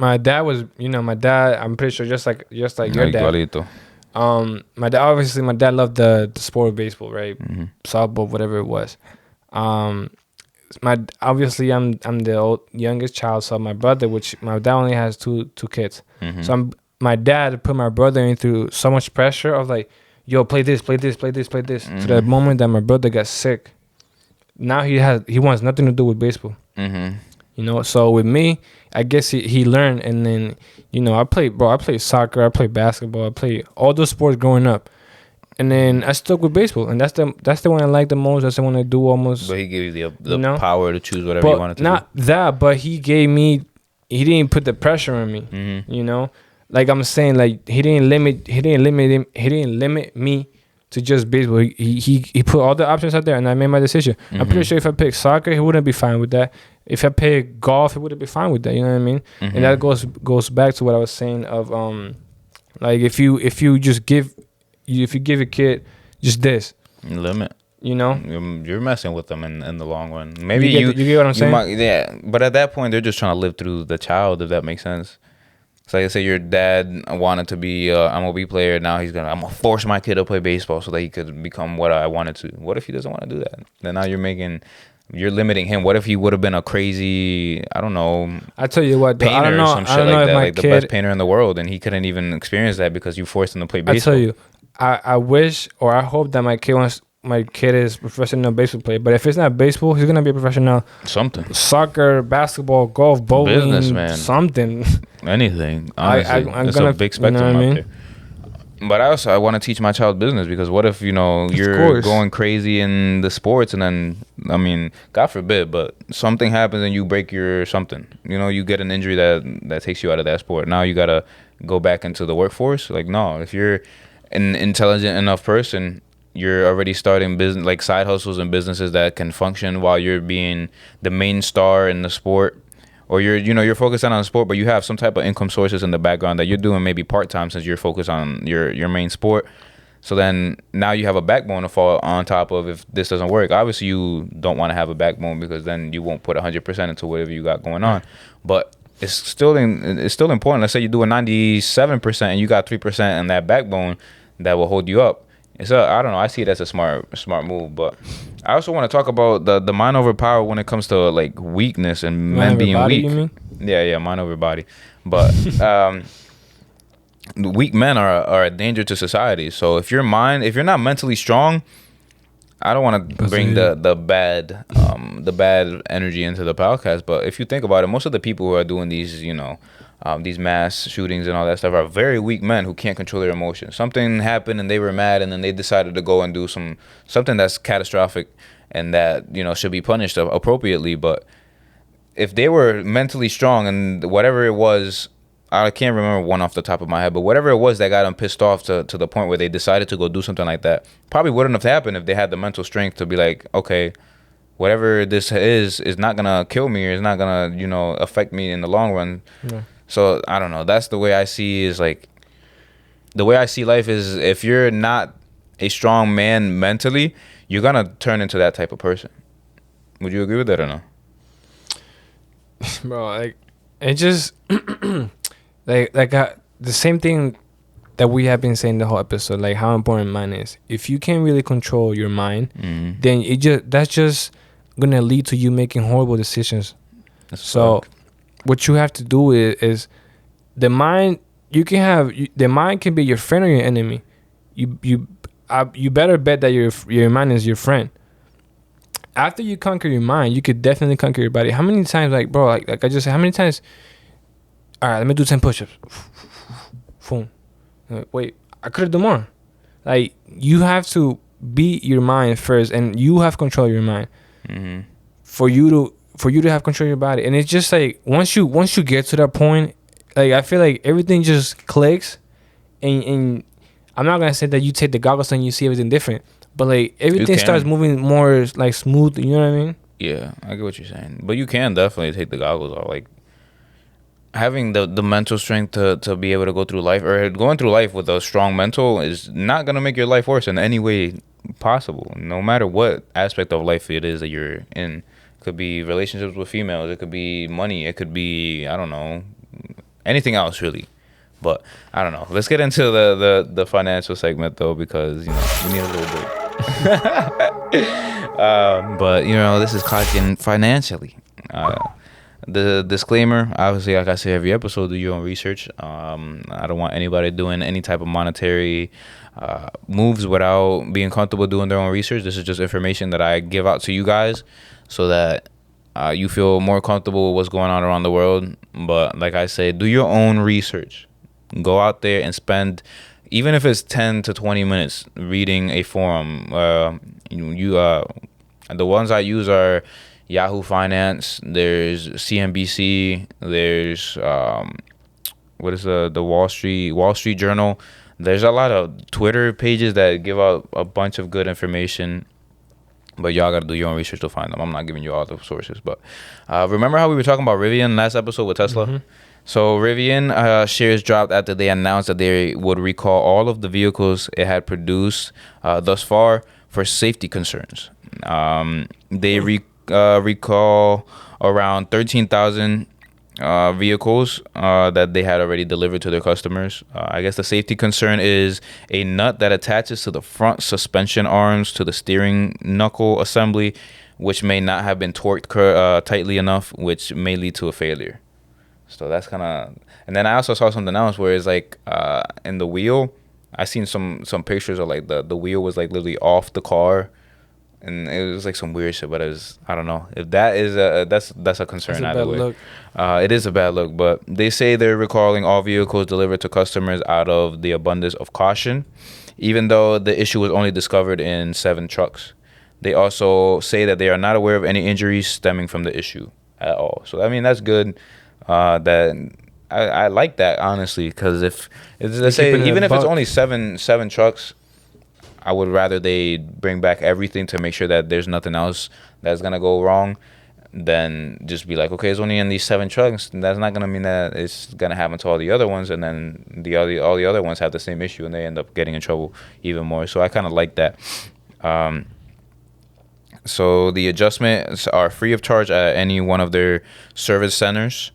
My dad was, my dad. I'm pretty sure just like your dad. My dad loved the sport of baseball, right? Mm-hmm. Softball, whatever it was. I'm the youngest child, so my brother, which my dad only has two kids, so my dad put my brother into so much pressure of like, yo, play this. To the moment that my brother got sick, now he wants nothing to do with baseball. So with me, I guess he learned, and then I played soccer, I played basketball, I played all those sports growing up. And then I stuck with baseball, and that's the one I like the most. That's the one I do almost. But he gave you the power to choose whatever you wanted to do. Not that, but he didn't put the pressure on me. Like I'm saying, like he didn't limit me to just baseball. He put all the options out there, and I made my decision. I'm pretty sure if I picked soccer, he wouldn't be fine with that. If I picked golf, he wouldn't be fine with that. You know what I mean? And that goes back to what I was saying of like if you give a kid just this limit, you're messing with them in the long run. Maybe you get what I'm saying? Yeah, but at that point they're just trying to live through the child, if that makes sense. So like I say your dad wanted to be a MLB player, now I'm gonna force my kid to play baseball so that he could become what I wanted to. What if he doesn't want to do that? Then now you're limiting him. What if he would have been a crazy, I don't know, I tell you what, painter I don't know, or some shit like that, like the best painter in the world, and he couldn't even experience that because you forced him to play baseball. I tell you, I wish or I hope that my kid my kid is professional baseball player, but if it's not baseball, he's gonna be a professional something. Soccer, basketball, golf, bowling, Businessman. Something. Anything. Honestly, I'm it's gonna, a big spectrum out there. But I want to teach my child business, because what if, you're going crazy in the sports, and then, I mean, God forbid, but something happens and you break your something. You get an injury that takes you out of that sport. Now you got to go back into the workforce. Like, no, if you're an intelligent enough person, you're already starting business, like side hustles and businesses that can function while you're being the main star in the sport. Or you're focused on sport, but you have some type of income sources in the background that you're doing maybe part-time, since you're focused on your main sport. So then now you have a backbone to fall on top of if this doesn't work. Obviously, you don't want to have a backbone, because then you won't put 100% into whatever you got going on. But it's still important. Let's say you do a 97% and you got 3% in that backbone that will hold you up. I don't know. I see it as a smart move, but I also want to talk about the mind over power when it comes to like weakness and men being body, weak. You mean? Yeah, mind over body. But weak men are a danger to society. So if you're not mentally strong, I don't want to bring the bad energy into the podcast. But if you think about it, most of the people who are doing these mass shootings and all that stuff are very weak men who can't control their emotions. Something happened and they were mad, and then they decided to go and do something that's catastrophic and that should be punished appropriately. But if they were mentally strong, and whatever it was, I can't remember one off the top of my head, but whatever it was that got them pissed off to the point where they decided to go do something like that, probably wouldn't have happened if they had the mental strength to be like, okay, whatever this is not gonna kill me, or is not gonna affect me in the long run. Yeah. So I don't know. That's the way I see the way I see life is, if you're not a strong man mentally, you're gonna turn into that type of person. Would you agree with that or no? Bro, like, it just the same thing that we have been saying the whole episode, like how important mind is. If you can't really control your mind, then that's just gonna lead to you making horrible decisions. So what you have to do is the mind. The mind can be your friend or your enemy. You better bet that your mind is your friend. After you conquer your mind, you could definitely conquer your body. How many times, like, bro, like I just said, how many times? All right, let me do 10 push-ups. Boom. Wait, I could have done more. Like, you have to beat your mind first, and you have control of your mind. Mm-hmm. For you to have control of your body. And it's just like once you get to that point, like, I feel like everything just clicks, and I'm not gonna say that you take the goggles and you see everything different, but like everything starts moving more like smooth. You know what I mean? Yeah, I get what you're saying. But you can definitely take the goggles off. Like, having the mental strength to be able to go through life, or going through life with a strong mental, is not gonna make your life worse in any way possible, no matter what aspect of life it is that you're in. It could be relationships with females, it could be money, it could be, I don't know, anything else really. But I don't know. Let's get into the financial segment though, because we need a little bit. But this is clocking financially. The disclaimer, obviously, like I say every episode, do your own research. I don't want anybody doing any type of monetary moves without being comfortable doing their own research. This is just information that I give out to you guys so that you feel more comfortable with what's going on around the world. But like I say, do your own research. Go out there and spend, even if it's 10 to 20 minutes reading a forum. The ones I use are Yahoo Finance, there's CNBC, there's what is the Wall Street Journal. There's a lot of Twitter pages that give out a bunch of good information, but y'all gotta do your own research to find them. I'm not giving you all the sources, but remember how we were talking about Rivian last episode with Tesla? Mm-hmm. So Rivian shares dropped after they announced that they would recall all of the vehicles it had produced thus far for safety concerns. They recall around 13,000 vehicles that they had already delivered to their customers. I guess the safety concern is a nut that attaches to the front suspension arms to the steering knuckle assembly, which may not have been torqued tightly enough, which may lead to a failure. So that's kind of... And then I also saw something else where it's like in the wheel, I seen some pictures of like the wheel was like literally off the car, and it was like some weird shit. But it was, I don't know if that is that's a concern That's a either bad way. look. It is a bad look, but they say they're recalling all vehicles delivered to customers out of the abundance of caution, even though the issue was only discovered in 7 trucks. They also say that they are not aware of any injuries stemming from the issue at all. So I mean that's good. That I like that honestly, because if let's say keeping it a even if it's buck. only seven trucks, I would rather they bring back everything to make sure that there's nothing else that's gonna go wrong than just be like, okay, it's only in these 7 trucks. That's not gonna mean that it's gonna happen to all the other ones, and then all the other ones have the same issue and they end up getting in trouble even more. So I kind of like that. So the adjustments are free of charge at any one of their service centers.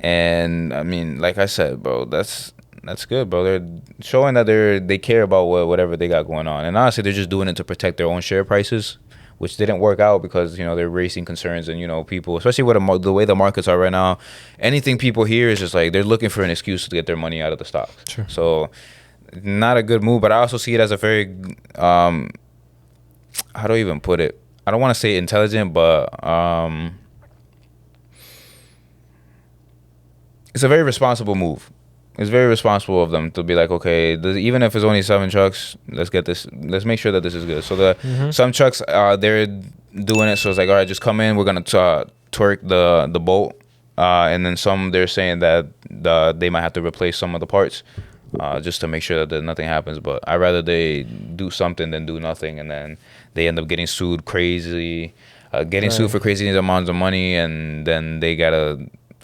And I mean, like I said, bro, that's good, bro. They're showing that they care about whatever they got going on. And honestly, they're just doing it to protect their own share prices, which didn't work out because, they're raising concerns, and, people, especially with the way the markets are right now, anything people hear is just like they're looking for an excuse to get their money out of the stocks. Sure. So not a good move, but I also see it as a very, how do I even put it? I don't want to say intelligent, but it's a very responsible move. It's very responsible of them to be like, okay, even if it's only 7 trucks, let's get this. Let's make sure that this is good. So some trucks, they're doing it. So it's like, all right, just come in. We're gonna torque the bolt, and then some they're saying that they might have to replace some of the parts, just to make sure that nothing happens. But I'd rather they do something than do nothing, and then they end up getting sued crazy, sued for crazy amounts of money, and then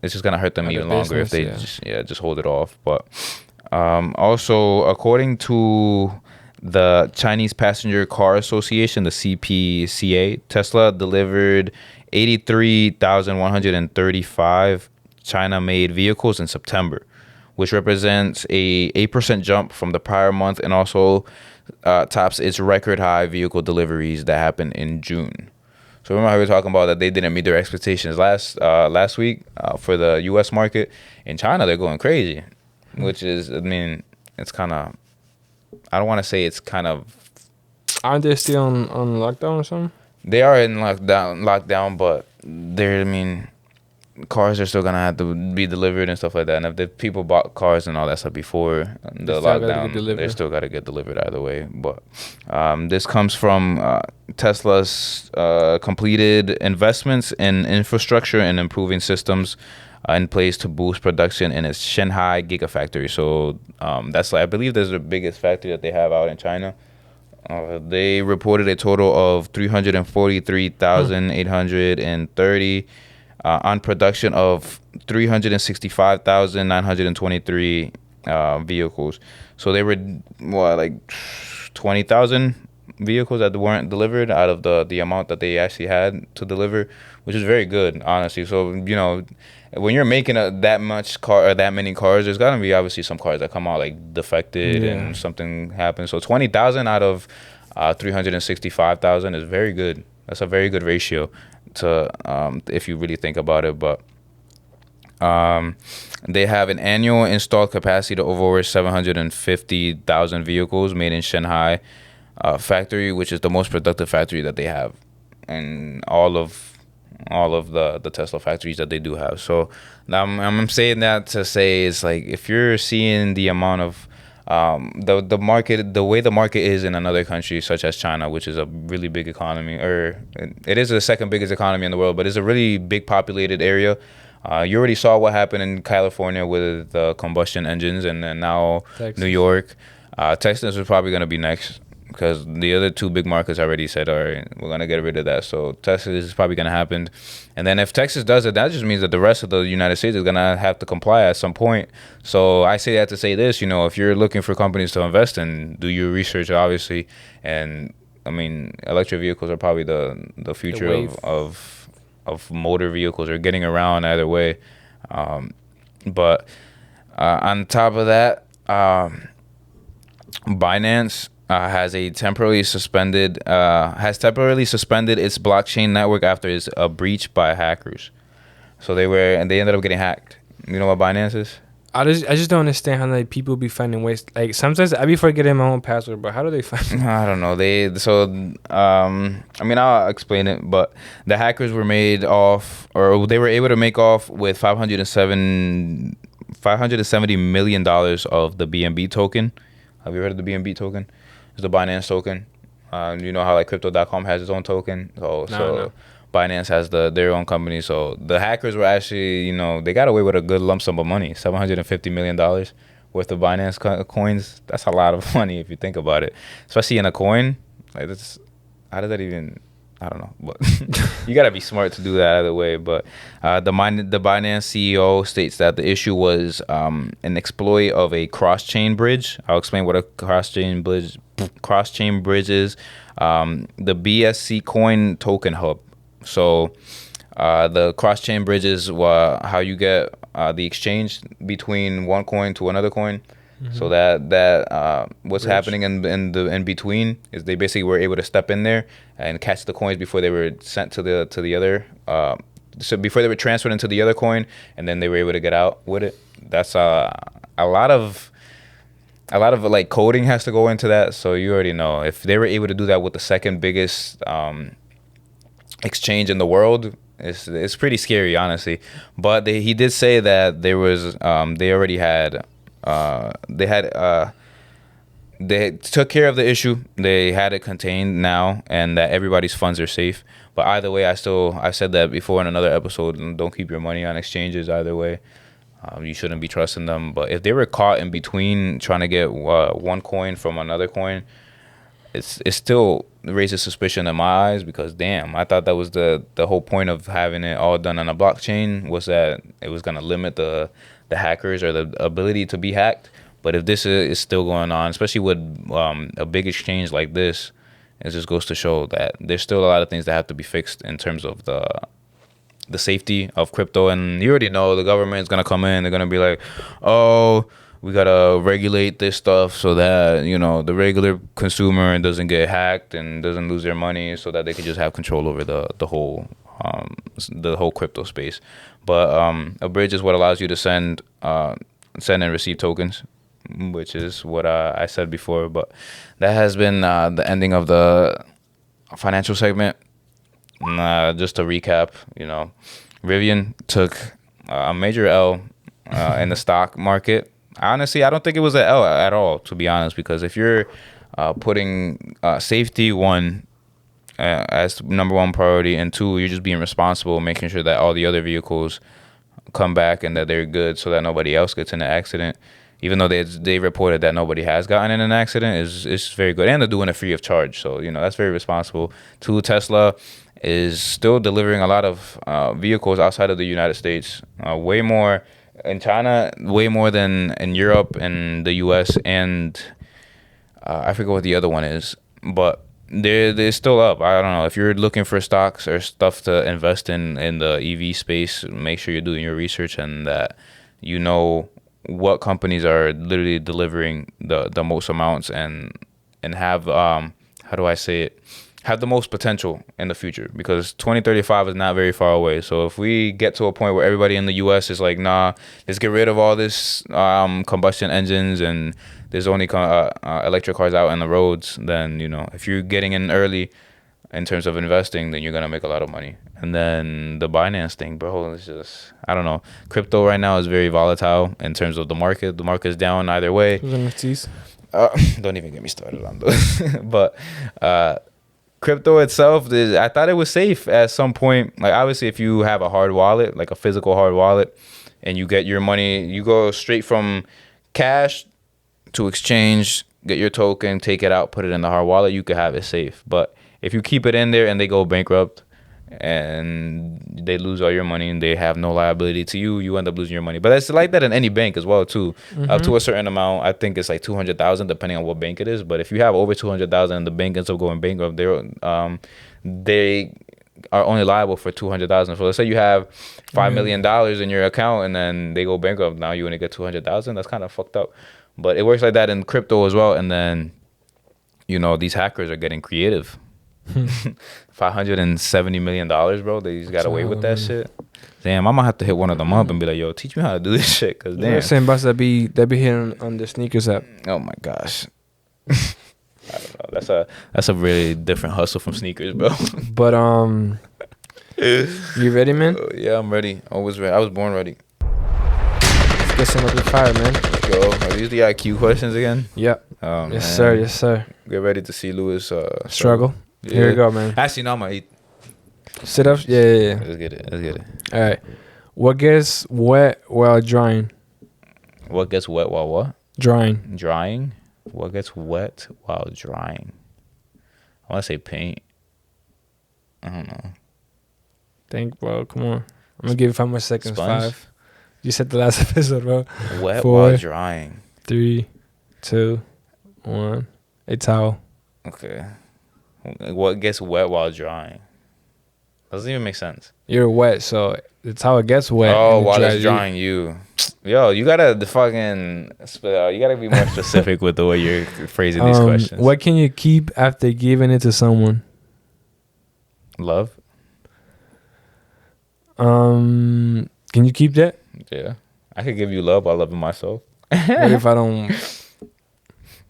it's just gonna hurt them even longer if they just hold it off. But also, according to the Chinese Passenger Car Association, the CPCA, Tesla delivered 83,135 China-made vehicles in September, which represents a 8% jump from the prior month, and also tops its record high vehicle deliveries that happened in June. So remember how we were talking about that they didn't meet their expectations last week for the U.S. market. In China, they're going crazy, which is, I mean, it's kind of, I don't want to say it's kind of. Aren't they still on lockdown or something? They are in lockdown, but cars are still gonna have to be delivered and stuff like that. And if the people bought cars and all that stuff before the lockdown, they still gotta get delivered either way. But this comes from Tesla's completed investments in infrastructure and improving systems in place to boost production in its Shanghai Gigafactory. So that's, I believe, that's the biggest factory that they have out in China. They reported a total of 343,830 on production of 365,923 vehicles. So they were like 20,000 vehicles that weren't delivered out of the amount that they actually had to deliver, which is very good, honestly. So when you're making that many cars, there's gotta be obviously some cars that come out like defected and something happens. So 20,000 out of 365,000 is very good. That's a very good ratio to if you really think about it. But they have an annual installed capacity to over 750,000 vehicles made in Shanghai factory, which is the most productive factory that they have, and all of the Tesla factories that they do have. So I'm saying that to say, it's like, if you're seeing the amount of the market, the way the market is in another country such as China, which is a really big economy, or it is the second biggest economy in the world, but it's a really big populated area. You already saw what happened in California with the combustion engines, and then now Texas. New York. Texas is probably going to be next, because the other 2 big markets already said, all right, we're going to get rid of that. So Texas is probably going to happen. And then if Texas does it, that just means that the rest of the United States is going to have to comply at some point. So I say that to say this, if you're looking for companies to invest in, do your research, obviously. And I mean, electric vehicles are probably the future of motor vehicles, or getting around either way. But on top of that, Binance has temporarily suspended its blockchain network after its breach by hackers. So they ended up getting hacked. You know what Binance is? I just don't understand how like people be finding ways. Like sometimes I be forgetting my own password, but how do they find it? I don't know. I mean, I'll explain it, but the hackers were made off, or they were able to make off with $570 million of the BNB token. Have you heard of the BNB token? It's the Binance token. You know how like Crypto.com has its own token. So Binance has their own company. So the hackers were actually, they got away with a good lump sum of money, $750 million worth of Binance coins. That's a lot of money if you think about it, especially in a coin. Like that's, how does that even? I don't know, but you gotta be smart to do that either way. But the Binance CEO states that the issue was an exploit of a cross-chain bridge. I'll explain what a cross-chain bridge is. The BSC Coin Token Hub. So the cross-chain bridge is how you get the exchange between one coin to another coin. Mm-hmm. So that what's bridge happening in between is they basically were able to step in there and catch the coins before they were sent to the other. So before they were transferred into the other coin, and then they were able to get out with it. That's a lot of like coding has to go into that. So you already know if they were able to do that with the second biggest exchange in the world. It's pretty scary, honestly. But he did say that there was they already had they took care of the issue. They had it contained now, and that everybody's funds are safe. But either way, I said that before in another episode. Don't keep your money on exchanges either way. You shouldn't be trusting them. But if they were caught in between trying to get one coin from another coin, it still raises suspicion in my eyes, because damn, I thought that was the whole point of having it all done on a blockchain, was that it was going to limit the hackers or the ability to be hacked. But if this is still going on, especially with a big exchange like this, it just goes to show that there's still a lot of things that have to be fixed in terms of the safety of crypto. And you already know the government is going to come in, they're going to be like, oh, we gotta regulate this stuff so that the regular consumer doesn't get hacked and doesn't lose their money, so that they can just have control over the whole crypto space. But a bridge is what allows you to send and receive tokens, which is what I said before. But that has been the ending of the financial segment. Just to recap, Rivian took a major L in the stock market. Honestly, I don't think it was an L at all, to be honest, because if you're putting safety as number one priority, and two, you're just being responsible, making sure that all the other vehicles come back and that they're good, so that nobody else gets in an accident, even though they reported that nobody has gotten in an accident, is very good. And they're doing it free of charge, so that's very responsible. Two, Tesla is still delivering a lot of vehicles outside of the United States, way more in China, way more than in Europe and the US, and I forget what the other one is, but they're still up. I don't know, if you're looking for stocks or stuff to invest in the EV space, make sure you're doing your research and that what companies are literally delivering the most amounts and have how do I say it, have the most potential in the future, because 2035 is not very far away. So if we get to a point where everybody in the US is like, nah, let's get rid of all this combustion engines and there's only electric cars out on the roads, then if you're getting in early in terms of investing, then you're gonna make a lot of money. And then the Binance thing, bro, it's just, I don't know. Crypto right now is very volatile in terms of the market. The market's down either way. NFTs. Don't even get me started on those. But crypto itself, I thought it was safe at some point. Like, obviously, if you have a hard wallet, like a physical hard wallet, and you get your money, you go straight from cash to exchange, get your token, take it out, put it in the hard wallet, you could have it safe. But if you keep it in there and they go bankrupt and they lose all your money and they have no liability to you, you end up losing your money. But it's like that in any bank as well too. Up to a certain amount, I think it's like 200,000 depending on what bank it is. But if you have over 200,000 and the bank ends up going bankrupt, they are only liable for 200,000. So let's say you have $5 million in your account and then they go bankrupt, now you only get 200,000. That's kind of fucked up. But it works like that in crypto as well. And then these hackers are getting creative. $570 million, bro. They just got away with that shit. Damn, I'm gonna have to hit one of them up and be like, yo, teach me how to do this shit. Cause damn, same boss that be hitting on the sneakers app. Oh my gosh. I don't know. That's a really different hustle from sneakers, bro. But you ready, man? Yeah, I'm ready. Always ready. I was born ready. Let's get some rapid fire, man. Let's go. Are these the IQ questions again? Yep. Yes, sir. Yes, sir. Get ready to see Lewis struggle. Yeah. Here we go, man. Actually, no, I'm gonna eat. Sit ups? Yeah. Let's get it. All right. What gets wet while drying? What gets wet while what? Drying. Drying? What gets wet while drying? I want to say paint. I don't know. Think, bro. Come on. I'm going to give you 5 more seconds. Sponge? 5. You said the last episode, bro. Wet 4, while drying. 3, 2, 1. A towel. Okay. What gets wet while drying? Doesn't even make sense. You're wet, so the towel gets wet. Oh, while it's drying you. Yo, you gotta you gotta be more specific with the way you're phrasing these questions. What can you keep after giving it to someone? Love. Can you keep that? Yeah, I could give you love while loving myself. What if I don't?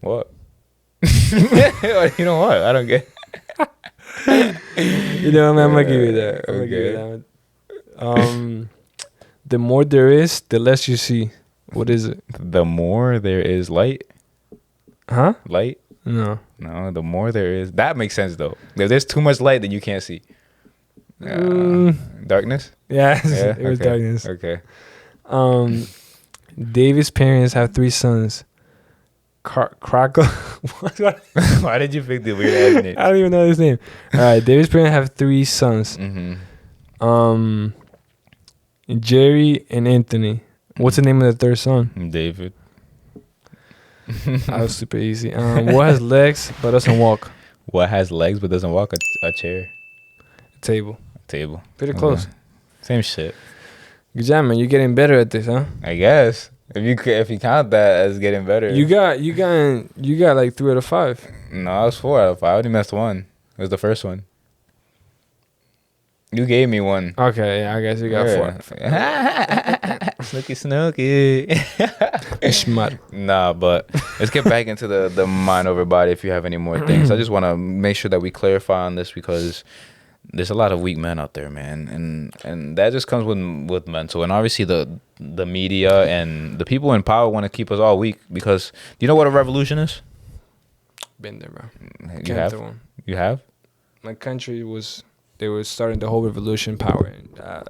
What? You know what? I don't get. You know, man, I'm gonna give you that. I'm gonna give you that. The more there is, the less you see. What is it? The more there is light. Huh? Light? No. The more there is. That makes sense though. If there's too much light, then you can't see. Darkness? Yeah, it was darkness. Okay. David's parents have 3 sons. Crackle. Why did you pick the weird ass name? I don't even know his name. All right, David's parents have 3 sons. Mm-hmm. Jerry and Anthony. What's the name of the 3rd son? David. That was super easy. What has legs but doesn't walk? What has legs but doesn't walk? A chair. A table. Pretty close. Same shit. Good job, man. You're getting better at this, huh? I guess. If you count that as getting better. You got like 3 out of 5. No, I was 4 out of 5. I only missed 1. It was the first one. You gave me 1. Okay, yeah, I guess you got 4. Snooky. Smart. Nah, but let's get back into the mind over body if you have any more things. I just want to make sure that we clarify on this because there's a lot of weak men out there, man, and that just comes with mental, and obviously the media and the people in power want to keep us all weak because do you know what a revolution is? Been there, bro. You have? My country they were starting the whole revolution power, and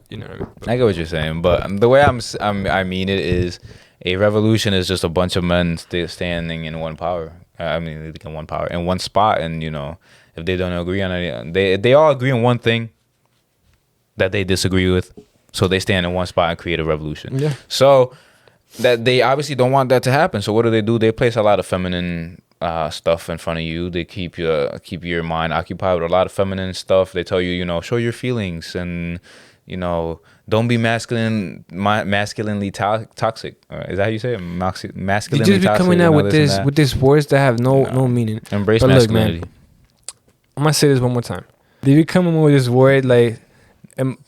you know what I mean? I get what you're saying, but the way I mean it is a revolution is just a bunch of men standing in one power. In one power, in one spot, and you know. If they don't agree on it, they all agree on one thing that they disagree with. So they stand in one spot and create a revolution. Yeah. So that they obviously don't want that to happen. So what do? They place a lot of feminine stuff in front of you. They keep your mind occupied with a lot of feminine stuff. They tell you, show your feelings and, don't be masculinely toxic. Is that how you say it? Masculinely you just toxic. be coming out with these words that have no meaning. Embrace masculinity. Look, man, I'm gonna say this one more time. They be coming with this word like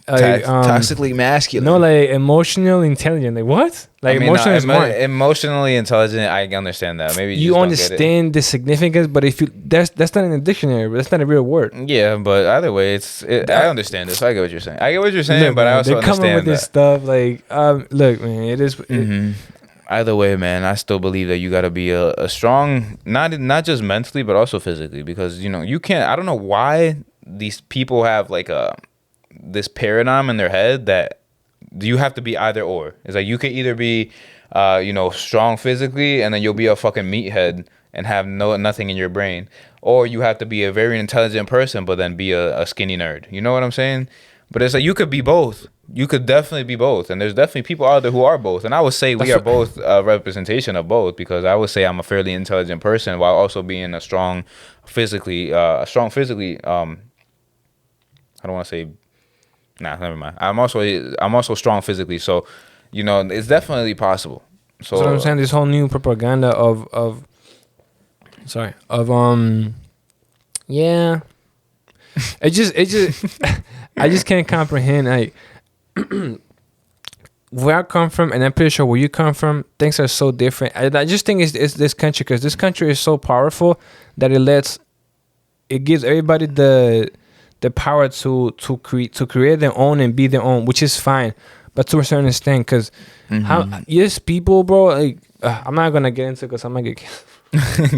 toxically masculine. No, like emotionally intelligent. Like what? Like emotionally smart. Emotionally intelligent. I understand that. Maybe you understand the significance, but if that's not in the dictionary. But that's not a real word. Yeah, but either way, I understand this. I get what you're saying. Look, but I also understand they're coming with this stuff. Like, look, man, it is. Either way, man, I still believe that you got to be a strong, not just mentally, but also physically, because you can't. I don't know why these people have like this paradigm in their head that you have to be either or. It's like you can either be, strong physically, and then you'll be a fucking meathead and have nothing in your brain, or you have to be a very intelligent person, but then be a skinny nerd. You know what I'm saying? But it's like you could be both. You could definitely be both, and there's definitely people out there who are both. And I would say we are both a representation of both, because I would say I'm a fairly intelligent person while also being a strong physically. I don't want to say. Nah, never mind. I'm also strong physically, so it's definitely possible. So what I'm saying, this whole new propaganda of it just I just can't comprehend like where I come from, and I'm pretty sure where you come from, things are so different. I just think it's this country, because this country is so powerful that it gives everybody the power to create their own and be their own, which is fine, but to a certain extent, because how yes people, bro, like I'm not gonna get into it because I'm gonna get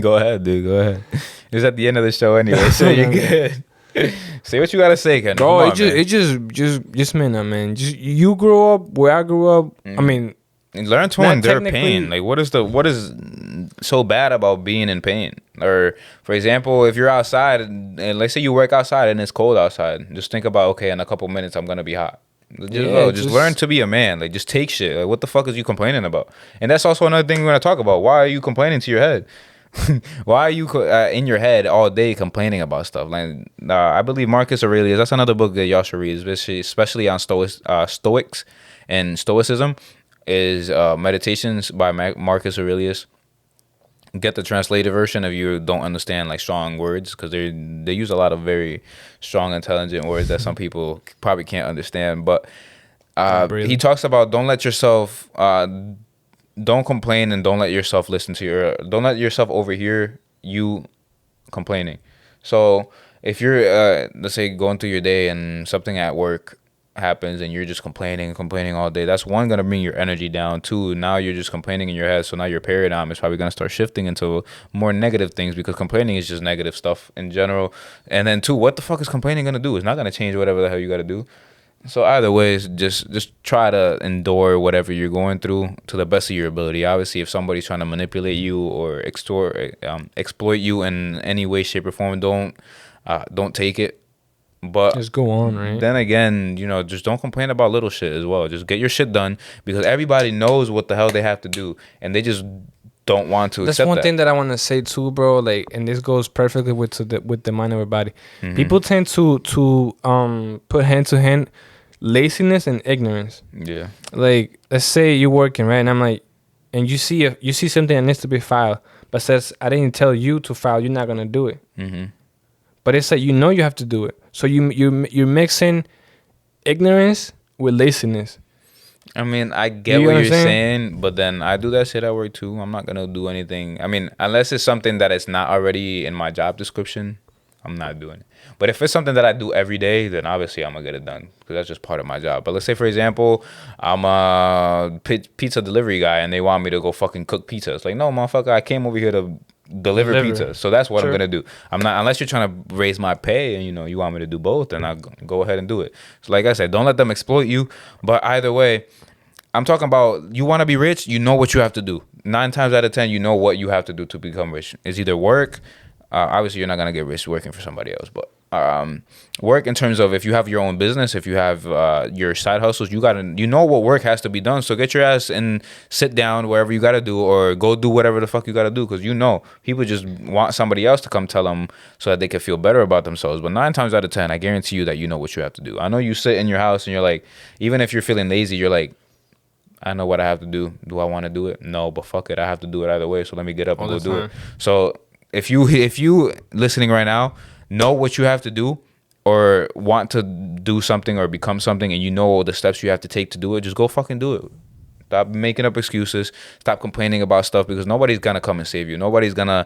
Go ahead, dude. Go ahead. It's at the end of the show anyway, so you're good. Say what you gotta say, Ken. Bro, it just man. Just you grew up where I grew up. I mean, and learn to endure pain. Like, what is so bad about being in pain? Or, for example, if you're outside and let's say you work outside and it's cold outside, just think about, okay, in a couple minutes I'm gonna be hot. Just learn to be a man. Like, just take shit. Like, what the fuck is you complaining about? And that's also another thing we're gonna talk about. Why are you complaining to your head? Why are you in your head all day complaining about stuff? Like, I believe Marcus Aurelius. That's another book that y'all should read, especially on Stoics and Stoicism. Is Meditations by Marcus Aurelius. Get the translated version if you don't understand like strong words, because they use a lot of very strong, intelligent words that some people probably can't understand. But he talks about don't let yourself. Don't complain, and don't let yourself don't let yourself overhear you complaining. So if you're let's say going through your day and something at work happens and you're just complaining all day, that's one, gonna bring your energy down. Two, now you're just complaining in your head, so now your paradigm is probably gonna start shifting into more negative things, because complaining is just negative stuff in general. And then two, what the fuck is complaining gonna do? It's not gonna change whatever the hell you gotta do. So either way, just try to endure whatever you're going through to the best of your ability. Obviously, if somebody's trying to manipulate you or exploit you in any way, shape, or form, don't take it. But just go on, right? Then again, just don't complain about little shit as well. Just get your shit done, because everybody knows what the hell they have to do, and they just don't want to. That's one thing that I want to say too, bro. Like, and this goes perfectly with the mind of everybody. People tend to put hand to hand laziness and ignorance. Yeah. Like, let's say you're working, right, and I'm like, and you see something that needs to be filed, but says I didn't tell you to file, you're not gonna do it. But it's like, you have to do it. So you're mixing ignorance with laziness. I mean, I get what you're saying, but then I do that shit at work too. I'm not gonna do anything. I mean, unless it's something that is not already in my job description, I'm not doing it. But if it's something that I do every day, then obviously I'm gonna get it done, because that's just part of my job. But let's say, for example, I'm a pizza delivery guy and they want me to go fucking cook pizza. It's like, no, motherfucker, I came over here to deliver pizza. So that's what I'm gonna do. I'm not, unless you're trying to raise my pay and you want me to do both, then I'll go ahead and do it. So like I said, don't let them exploit you. But either way, I'm talking about, you want to be rich, you know what you have to do. 9 times out of 10, you know what you have to do to become rich. It's either work. Obviously, you're not gonna get rich working for somebody else, but work in terms of, if you have your own business, if you have your side hustles, you know what work has to be done. So get your ass and sit down wherever you gotta do, or go do whatever the fuck you gotta do, because people just want somebody else to come tell them so that they can feel better about themselves. But 9 times out of 10, I guarantee you that you know what you have to do. I know you sit in your house and you're like, even if you're feeling lazy, you're like, I know what I have to do. Do I want to do it? No, but fuck it, I have to do it either way. So let me get up and go do it. So if you listening right now, know what you have to do, or want to do something or become something, and you know the steps you have to take to do it, just go fucking do it. Stop making up excuses. Stop complaining about stuff, because nobody's gonna come and save you. Nobody's gonna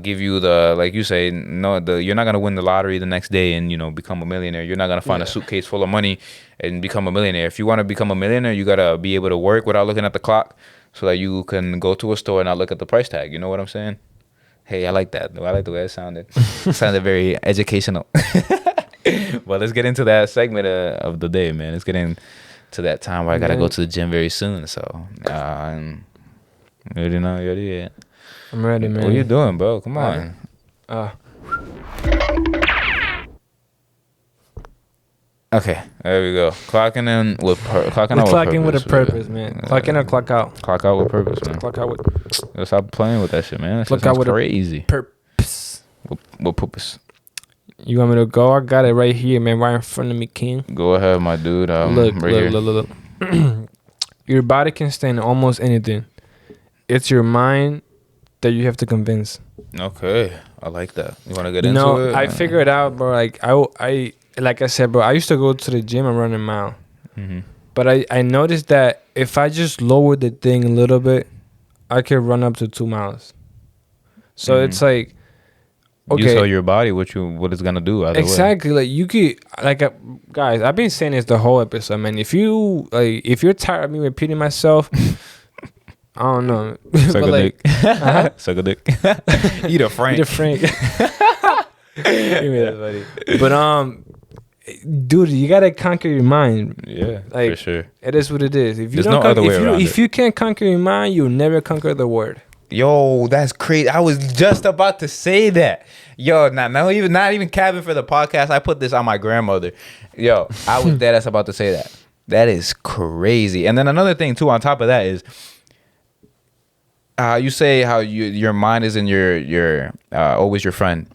give you the, like you say, you're not gonna win the lottery the next day and become a millionaire. You're not gonna find a suitcase full of money and become a millionaire. If you want to become a millionaire, you gotta be able to work without looking at the clock, so that you can go to a store and not look at the price tag. You know what I'm saying? Hey, I like that. I like the way it sounded. It sounded very educational. Well, let's get into that segment of the day, man. Let's get into that time where I gotta go to the gym very soon. So, you already know. You already it. I'm ready, man. What are you doing, bro? Come on. Okay, there we go. Clocking in with a purpose, man. Clock in or clock out. Clock out with purpose, man. Clock out with. Let's stop playing with that shit, man. That clock out with crazy. Purpose. What purpose? You want me to go? I got it right here, man. Right in front of me, King. Go ahead, my dude. Look. Your body can stand almost anything. It's your mind that you have to convince. Okay. I like that. You want to get into it? I figured out, bro. Like like I said, bro, I used to go to the gym and run a mile. Mm-hmm. But I noticed that if I just lower the thing a little bit, I could run up to 2 miles. So it's like, okay, you tell your body what it's gonna do. Exactly. Like you could, like, guys, I've been saying this the whole episode, man. If you're tired of me repeating myself, I don't know. Suck a dick. Uh-huh. Suck a dick. Eat a Frank. Eat a Frank. Give me that, buddy. But dude, you gotta conquer your mind. Yeah, like, for sure. It is what it is. If you There's no other way around it. If you can't conquer your mind, you'll never conquer the word. Yo, that's crazy. I was just about to say that. Yo, not even capping for the podcast. I put this on my grandmother. Yo, I was dead ass about to say that. That is crazy. And then another thing too, on top of that is, you say how your mind isn't your always your friend.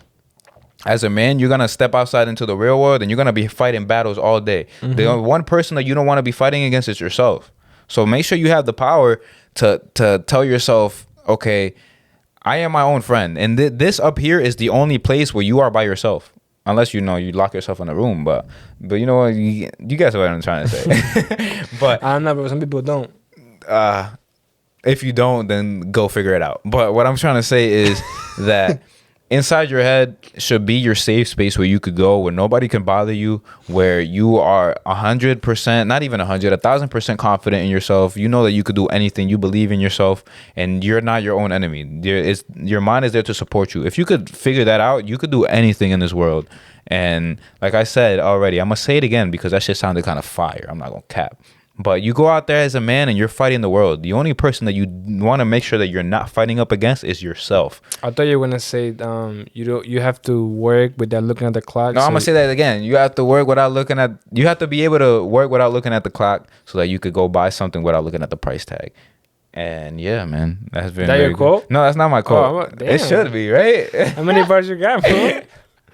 As a man, you're gonna step outside into the real world and you're gonna be fighting battles all day. Mm-hmm. The one person that you don't want to be fighting against is yourself. So make sure you have the power to tell yourself, okay, I am my own friend, and this up here is the only place where you are by yourself, unless you lock yourself in a room. But you know what, you guys know what I'm trying to say. But I don't know, but some people don't. If you don't, then go figure it out. But what I'm trying to say is that inside your head should be your safe space where you could go, where nobody can bother you, where you are 100%, not even 1,000% confident in yourself. You know that you could do anything. You believe in yourself, and you're not your own enemy. Your mind is there to support you. If you could figure that out, you could do anything in this world. And like I said already, I'm going to say it again because that shit sounded kind of fire. I'm not going to cap. But you go out there as a man and you're fighting the world. The only person that you want to make sure that you're not fighting up against is yourself. I thought you were gonna say you have to work without looking at the clock. No, I'm gonna say that again. You have to work without looking at. You have to be able to work without looking at the clock, so that you could go buy something without looking at the price tag. And yeah, man, that's been. Is that your quote? No, that's not my quote. It should be, right? How many bars you got, bro?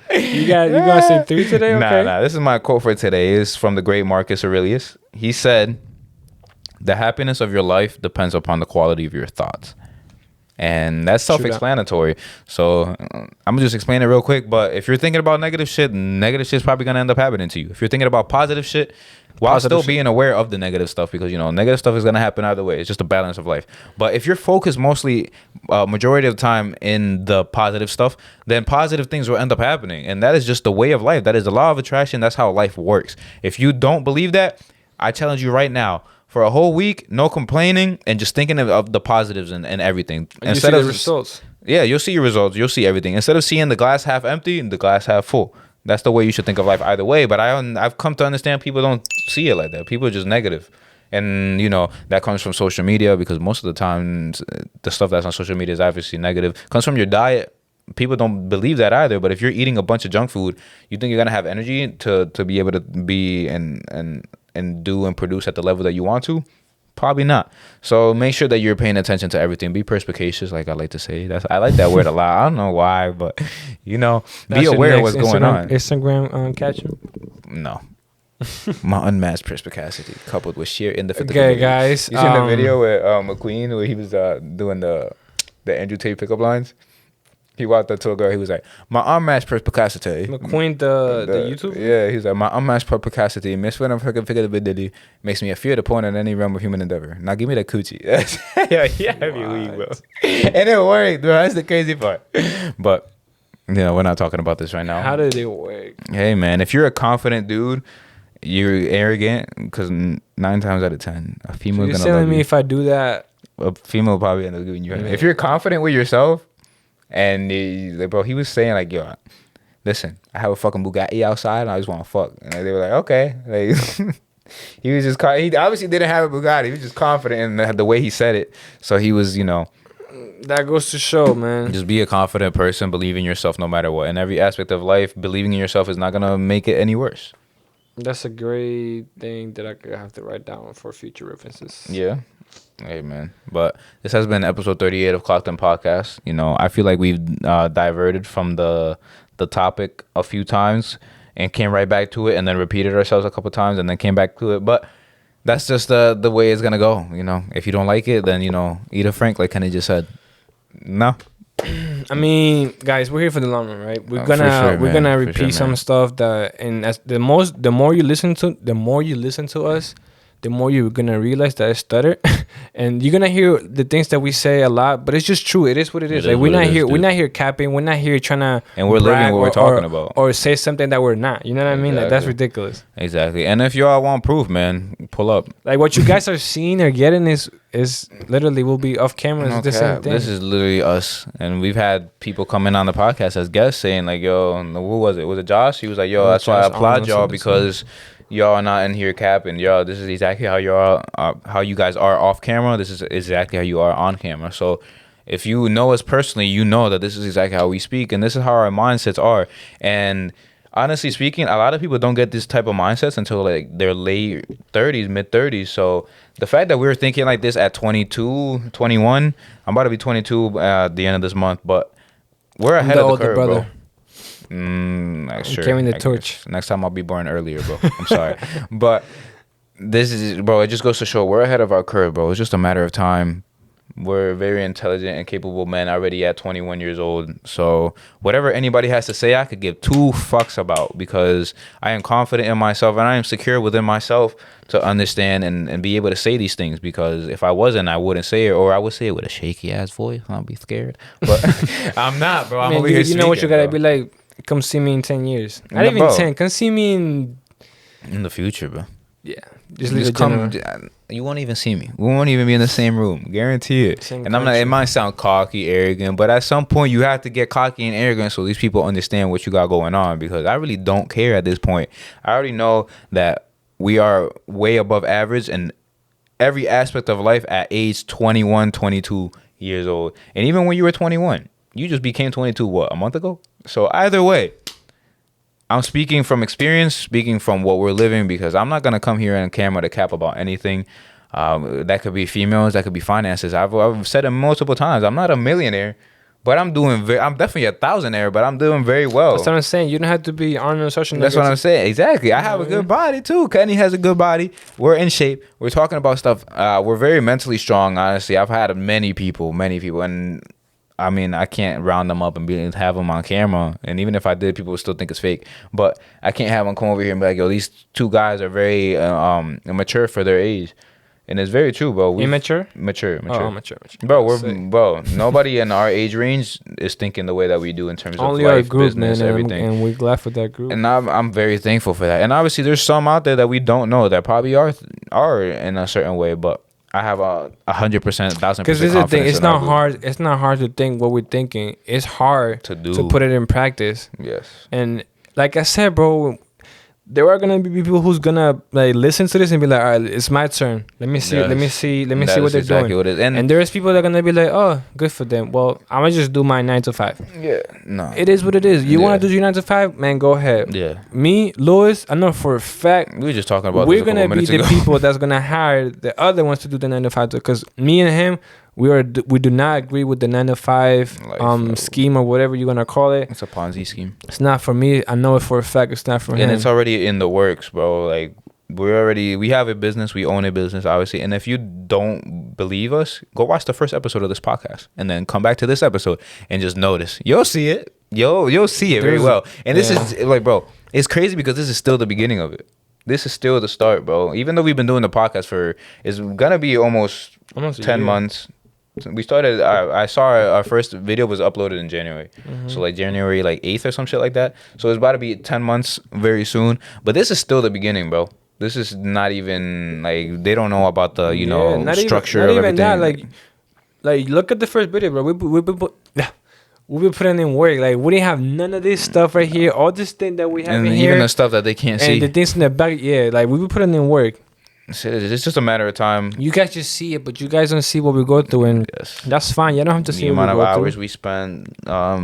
You gonna say 3 today? Okay. Nah. This is my quote for today. It's from the great Marcus Aurelius. He said, "The happiness of your life depends upon the quality of your thoughts." And that's self-explanatory. So I'm gonna just explain it real quick. But if you're thinking about negative shit's probably gonna end up happening to you. If you're thinking about positive shit, while still being aware of the negative stuff, because negative stuff is gonna happen either way. It's just a balance of life. But if you're focused mostly majority of the time in the positive stuff, then positive things will end up happening. And that is just the way of life. That is the law of attraction. That's how life works. If you don't believe that, I challenge you right now. For a whole week, no complaining, and just thinking of the positives and everything. Instead of the results. Yeah, you'll see your results. You'll see everything. Instead of seeing the glass half empty and the glass half full. That's the way you should think of life either way. But I've come to understand people don't see it like that. People are just negative. And, that comes from social media, because most of the time, the stuff that's on social media is obviously negative. It comes from your diet. People don't believe that either. But if you're eating a bunch of junk food, you think you're going to have energy to be able to be and do and produce at the level that you want to? Probably not. So make sure that you're paying attention to everything. Be perspicacious, like I like to say. I like that word a lot. I don't know why, but be aware of what's going on. Instagram catch-up? No. My unmatched perspicacity coupled with sheer indefatigability. Okay, guys. You seen the video with McQueen where he was doing the Andrew Tate pickup lines? He walked up to a girl. He was like, "My unmatched perspicacity." McQueen, the YouTube? Yeah, he's like, "My unmatched perspicacity, misfit and figurativity, makes me a fear to point in any realm of human endeavor. Now give me that coochie." Yeah, bro. And it worked, bro. That's the crazy part. But we're not talking about this right now. How did it work? Hey, man, if you're a confident dude, you're arrogant, because 9 times out of 10, a female gonna love you. You're telling me if I do that, a female will probably end up giving you. If you're confident with yourself. And he was saying like, "Yo, listen, I have a fucking Bugatti outside and I just want to fuck." And they were like, "Okay." Like, he was just he obviously didn't have a Bugatti. He was just confident in the way he said it. So he was, that goes to show, man. Just be a confident person. Believe in yourself no matter what. In every aspect of life, believing in yourself is not gonna make it any worse. That's a great thing that I could have to write down for future references. Yeah. Hey, man. But this has been episode 38 of Clocked In Podcast. I feel like we've diverted from the topic a few times and came right back to it, and then repeated ourselves a couple times and then came back to it. But that's just the way it's going to go. If you don't like it, then, eat a Frank, like Kenny just said. No. I mean, guys, we're here for the long run, right? We're gonna repeat some stuff that, and as the more you listen to us, the more you're gonna realize that it's stutter, and you're gonna hear the things that we say a lot, but it's just true. It is what it is. Like we're not here capping. We're not here trying to. And we're living what we're talking about, or say something that we're not. You know what I mean? Like that's ridiculous. Exactly. And if y'all want proof, man, pull up. Like what you guys are seeing or getting is literally will be off camera. It's the same thing. This is literally us, and we've had people come in on the podcast as guests saying like, "Yo, who was it? Was it Josh?" He was like, "Yo, that's why I applaud y'all because." Y'all are not in here capping. Y'all, this is exactly how y'all how you guys are off camera. This is exactly how you are on camera. So if you know us personally, you know that this is exactly how we speak, and this is how our mindsets are. And honestly speaking, a lot of people don't get this type of mindsets until like their late 30s, mid 30s. So the fact that we were thinking like this at 22, 21, I'm about to be 22 at the end of this month, but we're ahead of the curve, bro. Sure. Carrying the torch. Next time I'll be born earlier, bro. I'm sorry. But this is, bro, it just goes to show we're ahead of our curve, bro. It's just a matter of time. We're very intelligent and capable men already at 21 years old. So whatever anybody has to say, I could give 2 fucks about because I am confident in myself and I am secure within myself to understand and be able to say these things, because if I wasn't, I wouldn't say it, or I would say it with a shaky ass voice. I'll be scared. But I'm not, bro. I'm over here speaking, know what you gotta be like? Come see me in 10 years. Not even 10. Come see me in the future, bro. Yeah. Just come. You won't even see me. We won't even be in the same room. Guarantee it. And I'm not. It might sound cocky, arrogant, but at some point you have to get cocky and arrogant so these people understand what you got going on. Because I really don't care at this point. I already know that we are way above average in every aspect of life at age 21, 22 years old. And even when you were 21, you just became 22. What, a month ago? So either way, I'm speaking from experience, speaking from what we're living, because I'm not going to come here on camera to cap about anything. That could be females, that could be finances. I've said it multiple times. I'm not a millionaire, but I'm definitely a thousandaire, but I'm doing very well. That's what I'm saying. You don't have to be Arnold Schwarzenegger. That's what I'm saying. Exactly. I have a good body too. Kenny has a good body. We're in shape. We're talking about stuff. We're very mentally strong, honestly. I've had many people, and I mean, I can't round them up and have them on camera. And even if I did, people would still think it's fake. But I can't have them come over here and be like, yo, these 2 guys are very mature for their age. And it's very true, bro. Immature? Mature. Oh, mature. Bro, nobody in our age range is thinking the way that we do in terms only of life, our group, business, man, everything. And we're glad for that group. And I'm very thankful for that. And obviously, there's some out there that we don't know that probably are in a certain way, but I have 100%, 1,000%. Because this is the thing. It's not hard. It's not hard to think what we're thinking. It's hard to put it in practice. Yes. And like I said, bro, there are gonna be people who's gonna like listen to this and be like, all right, it's my turn. Let me see. Yes. Let me see what they're doing. What it is. And there's people that are gonna be like, oh, good for them. Well, I'm gonna just do my 9 to 5. Yeah. No. It is what it is. You wanna do your 9 to 5, man? Go ahead. Yeah. Me, Louis, I know for a fact. We were just talking about. We're gonna be the people that's gonna hire the other ones to do the 9 to 5 because me and him. We do not agree with the 9 to 5 scheme or whatever you're gonna call it. It's a Ponzi scheme. It's not for me. I know it for a fact. It's not for him. And it's already in the works, bro. Like we have a business. We own a business, obviously. And if you don't believe us, go watch the first episode of this podcast, and then come back to this episode and just notice. You'll see it. You'll see it very well. And this is like, bro, it's crazy because this is still the beginning of it. This is still the start, bro. Even though we've been doing the podcast it's gonna be almost 10 months. We started. I saw our first video was uploaded in January, so like January 8th or some shit like that. So it's about to be 10 months very soon. But this is still the beginning, bro. This is not even like they don't know about the structure of everything. Not even that. Like look at the first video, bro. We've been putting in work. Like we didn't have none of this stuff right here. All this thing that we have in here, even the stuff that they can't see, and the things in the back. Yeah, like we been putting in work. It's just a matter of time. You guys just see it, but you guys don't see what we go through, and that's fine. You don't have to see the amount of hours we spend.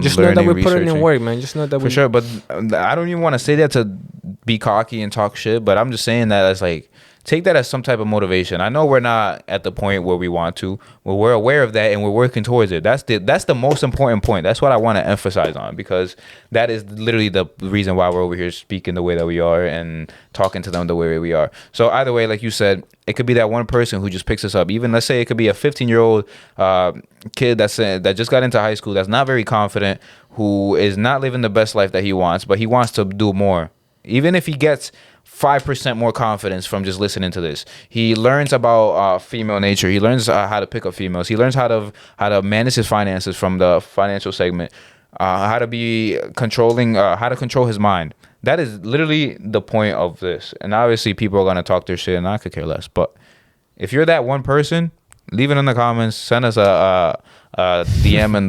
Just know that we're putting in work, man. Just know that for sure. But I don't even want to say that to be cocky and talk shit, but I'm just saying that as like, take that as some type of motivation. I know we're not at the point where we want to, but we're aware of that and we're working towards it. That's the most important point. That's what I want to emphasize on, because that is literally the reason why we're over here speaking the way that we are and talking to them the way we are. So either way, like you said, it could be that one person who just picks us up. Even let's say it could be a 15-year-old kid that just got into high school, that's not very confident, who is not living the best life that he wants, but he wants to do more. Even if he gets 5% more confidence from just listening to this, he learns about female nature. He learns how to pick up females. He learns how to manage his finances from the financial segment. How to be controlling. How to control his mind. That is literally the point of this. And obviously, people are gonna talk their shit, and I could care less. But if you're that one person, leave it in the comments. Send us a DM in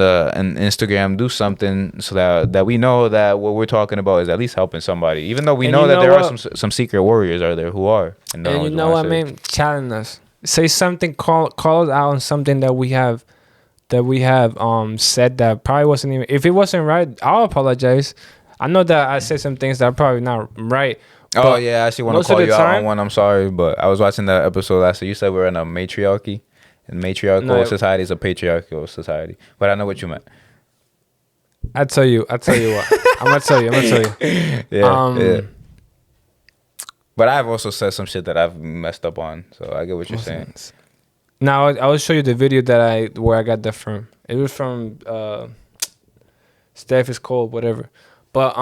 Instagram. Do something so that we know that what we're talking about is at least helping somebody. Even though we know that there are some secret warriors out there who are. And you know what, man? Challenge us. Say something. Call us out on something that we have said that probably wasn't even. If it wasn't right, I'll apologize. I know that I said some things that are probably not right. Oh yeah, I actually want to call you out on one. I'm sorry, but I was watching that episode last year. You said we're in a matriarchy. And matriarchal society is a patriarchal society. But I know what you meant. I tell you what. I'm gonna tell you. Yeah. But I've also said some shit that I've messed up on. So I get what you're saying. Now I will show you the video where I got that from. It was from Steph is cold, whatever. But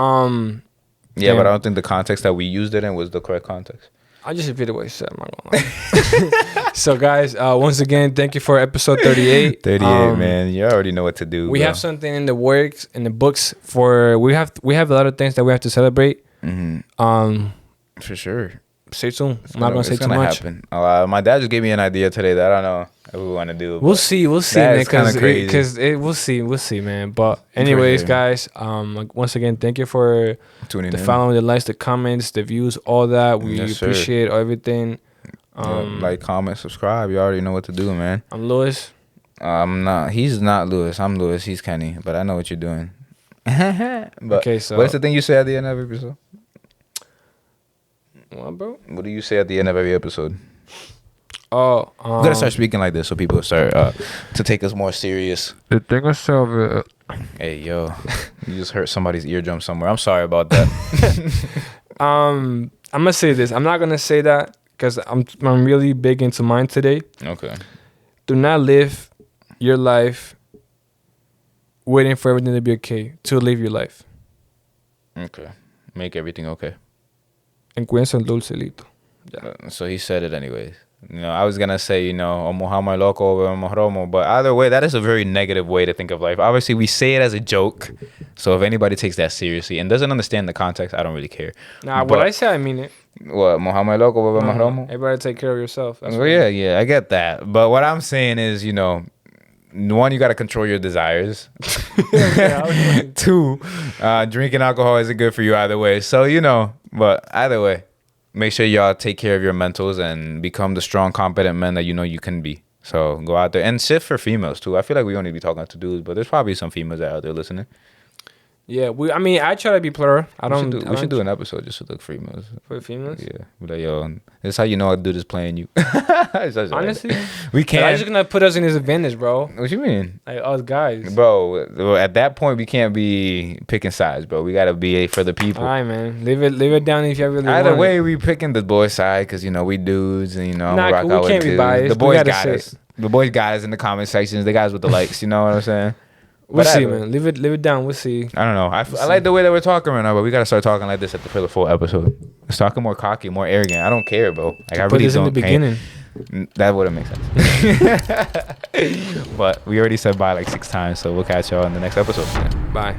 yeah, but I don't think the context that we used it in was the correct context. I just repeated what you said. I'm not gonna lie. So guys, once again, thank you for episode 38. 38, man. You already know what to do. We have something in the works, in the books for. We have a lot of things that we have to celebrate. Mm-hmm. For sure. Stay tuned. I'm not gonna say too much. Happen. My dad just gave me an idea today that I don't know if we want to do. We'll see, man. Because we'll see, man. But anyways, guys, once again, thank you for tuning in, following, the likes, the comments, the views, all that. We appreciate everything. Like, comment, subscribe. You already know what to do, man. I'm Lewis. I'm not. He's not Lewis. I'm Lewis. He's Kenny. But I know what you're doing. But okay, so what's the thing you say at the end of every episode? What, bro? What do you say at the end of every episode? Oh, we gotta start speaking like this so people start to take us more serious. The thing is, hey, yo, you just hurt somebody's eardrum somewhere. I'm sorry about that. I'm gonna say this. I'm not gonna say that because I'm really big into mine today. Okay. Do not live your life waiting for everything to be okay. To live your life. Okay. Make everything okay. Encuentra el dulcelito. Yeah. So he said it anyways. I was gonna say, Omohama loco over Mohromo, but either way, that is a very negative way to think of life. Obviously, we say it as a joke, so if anybody takes that seriously and doesn't understand the context, I don't really care. Nah, what I say, I mean it. What, Mohama loco over Mohromo? Everybody take care of yourself. Well, yeah, I get that. But what I'm saying is, one, you gotta control your desires. 2, drinking alcohol isn't good for you either way. So but either way, make sure y'all take care of your mentals and become the strong, competent men that you can be. So go out there and sit for females too. I feel like we only be talking to dudes, but there's probably some females out there listening. Yeah, I try to be plural. We should do an episode just to look for females. For females? Yeah. Be like, yo, this is how you know a dude is playing you. Honestly? We can't. I'm just going to put us in his advantage, bro. What you mean? Like us guys. Bro, at that point, we can't be picking sides, bro. We got to be for the people. All right, man. Leave it down if you really want Either way, we picking the boy side because, we dudes and, rock out with can't be biased. The boys got us. The boys got us in the comment sections. The guys with the likes, you know what I'm saying? We'll see, man. Leave it down. We'll see. I don't know. I like the way that we're talking right now, but we gotta start talking like this for the full episode. Let's talking more cocky, more arrogant. I don't care, bro. Like, I really don't. In the beginning. That wouldn't make sense. But we already said bye like 6 times, so we'll catch y'all in the next episode.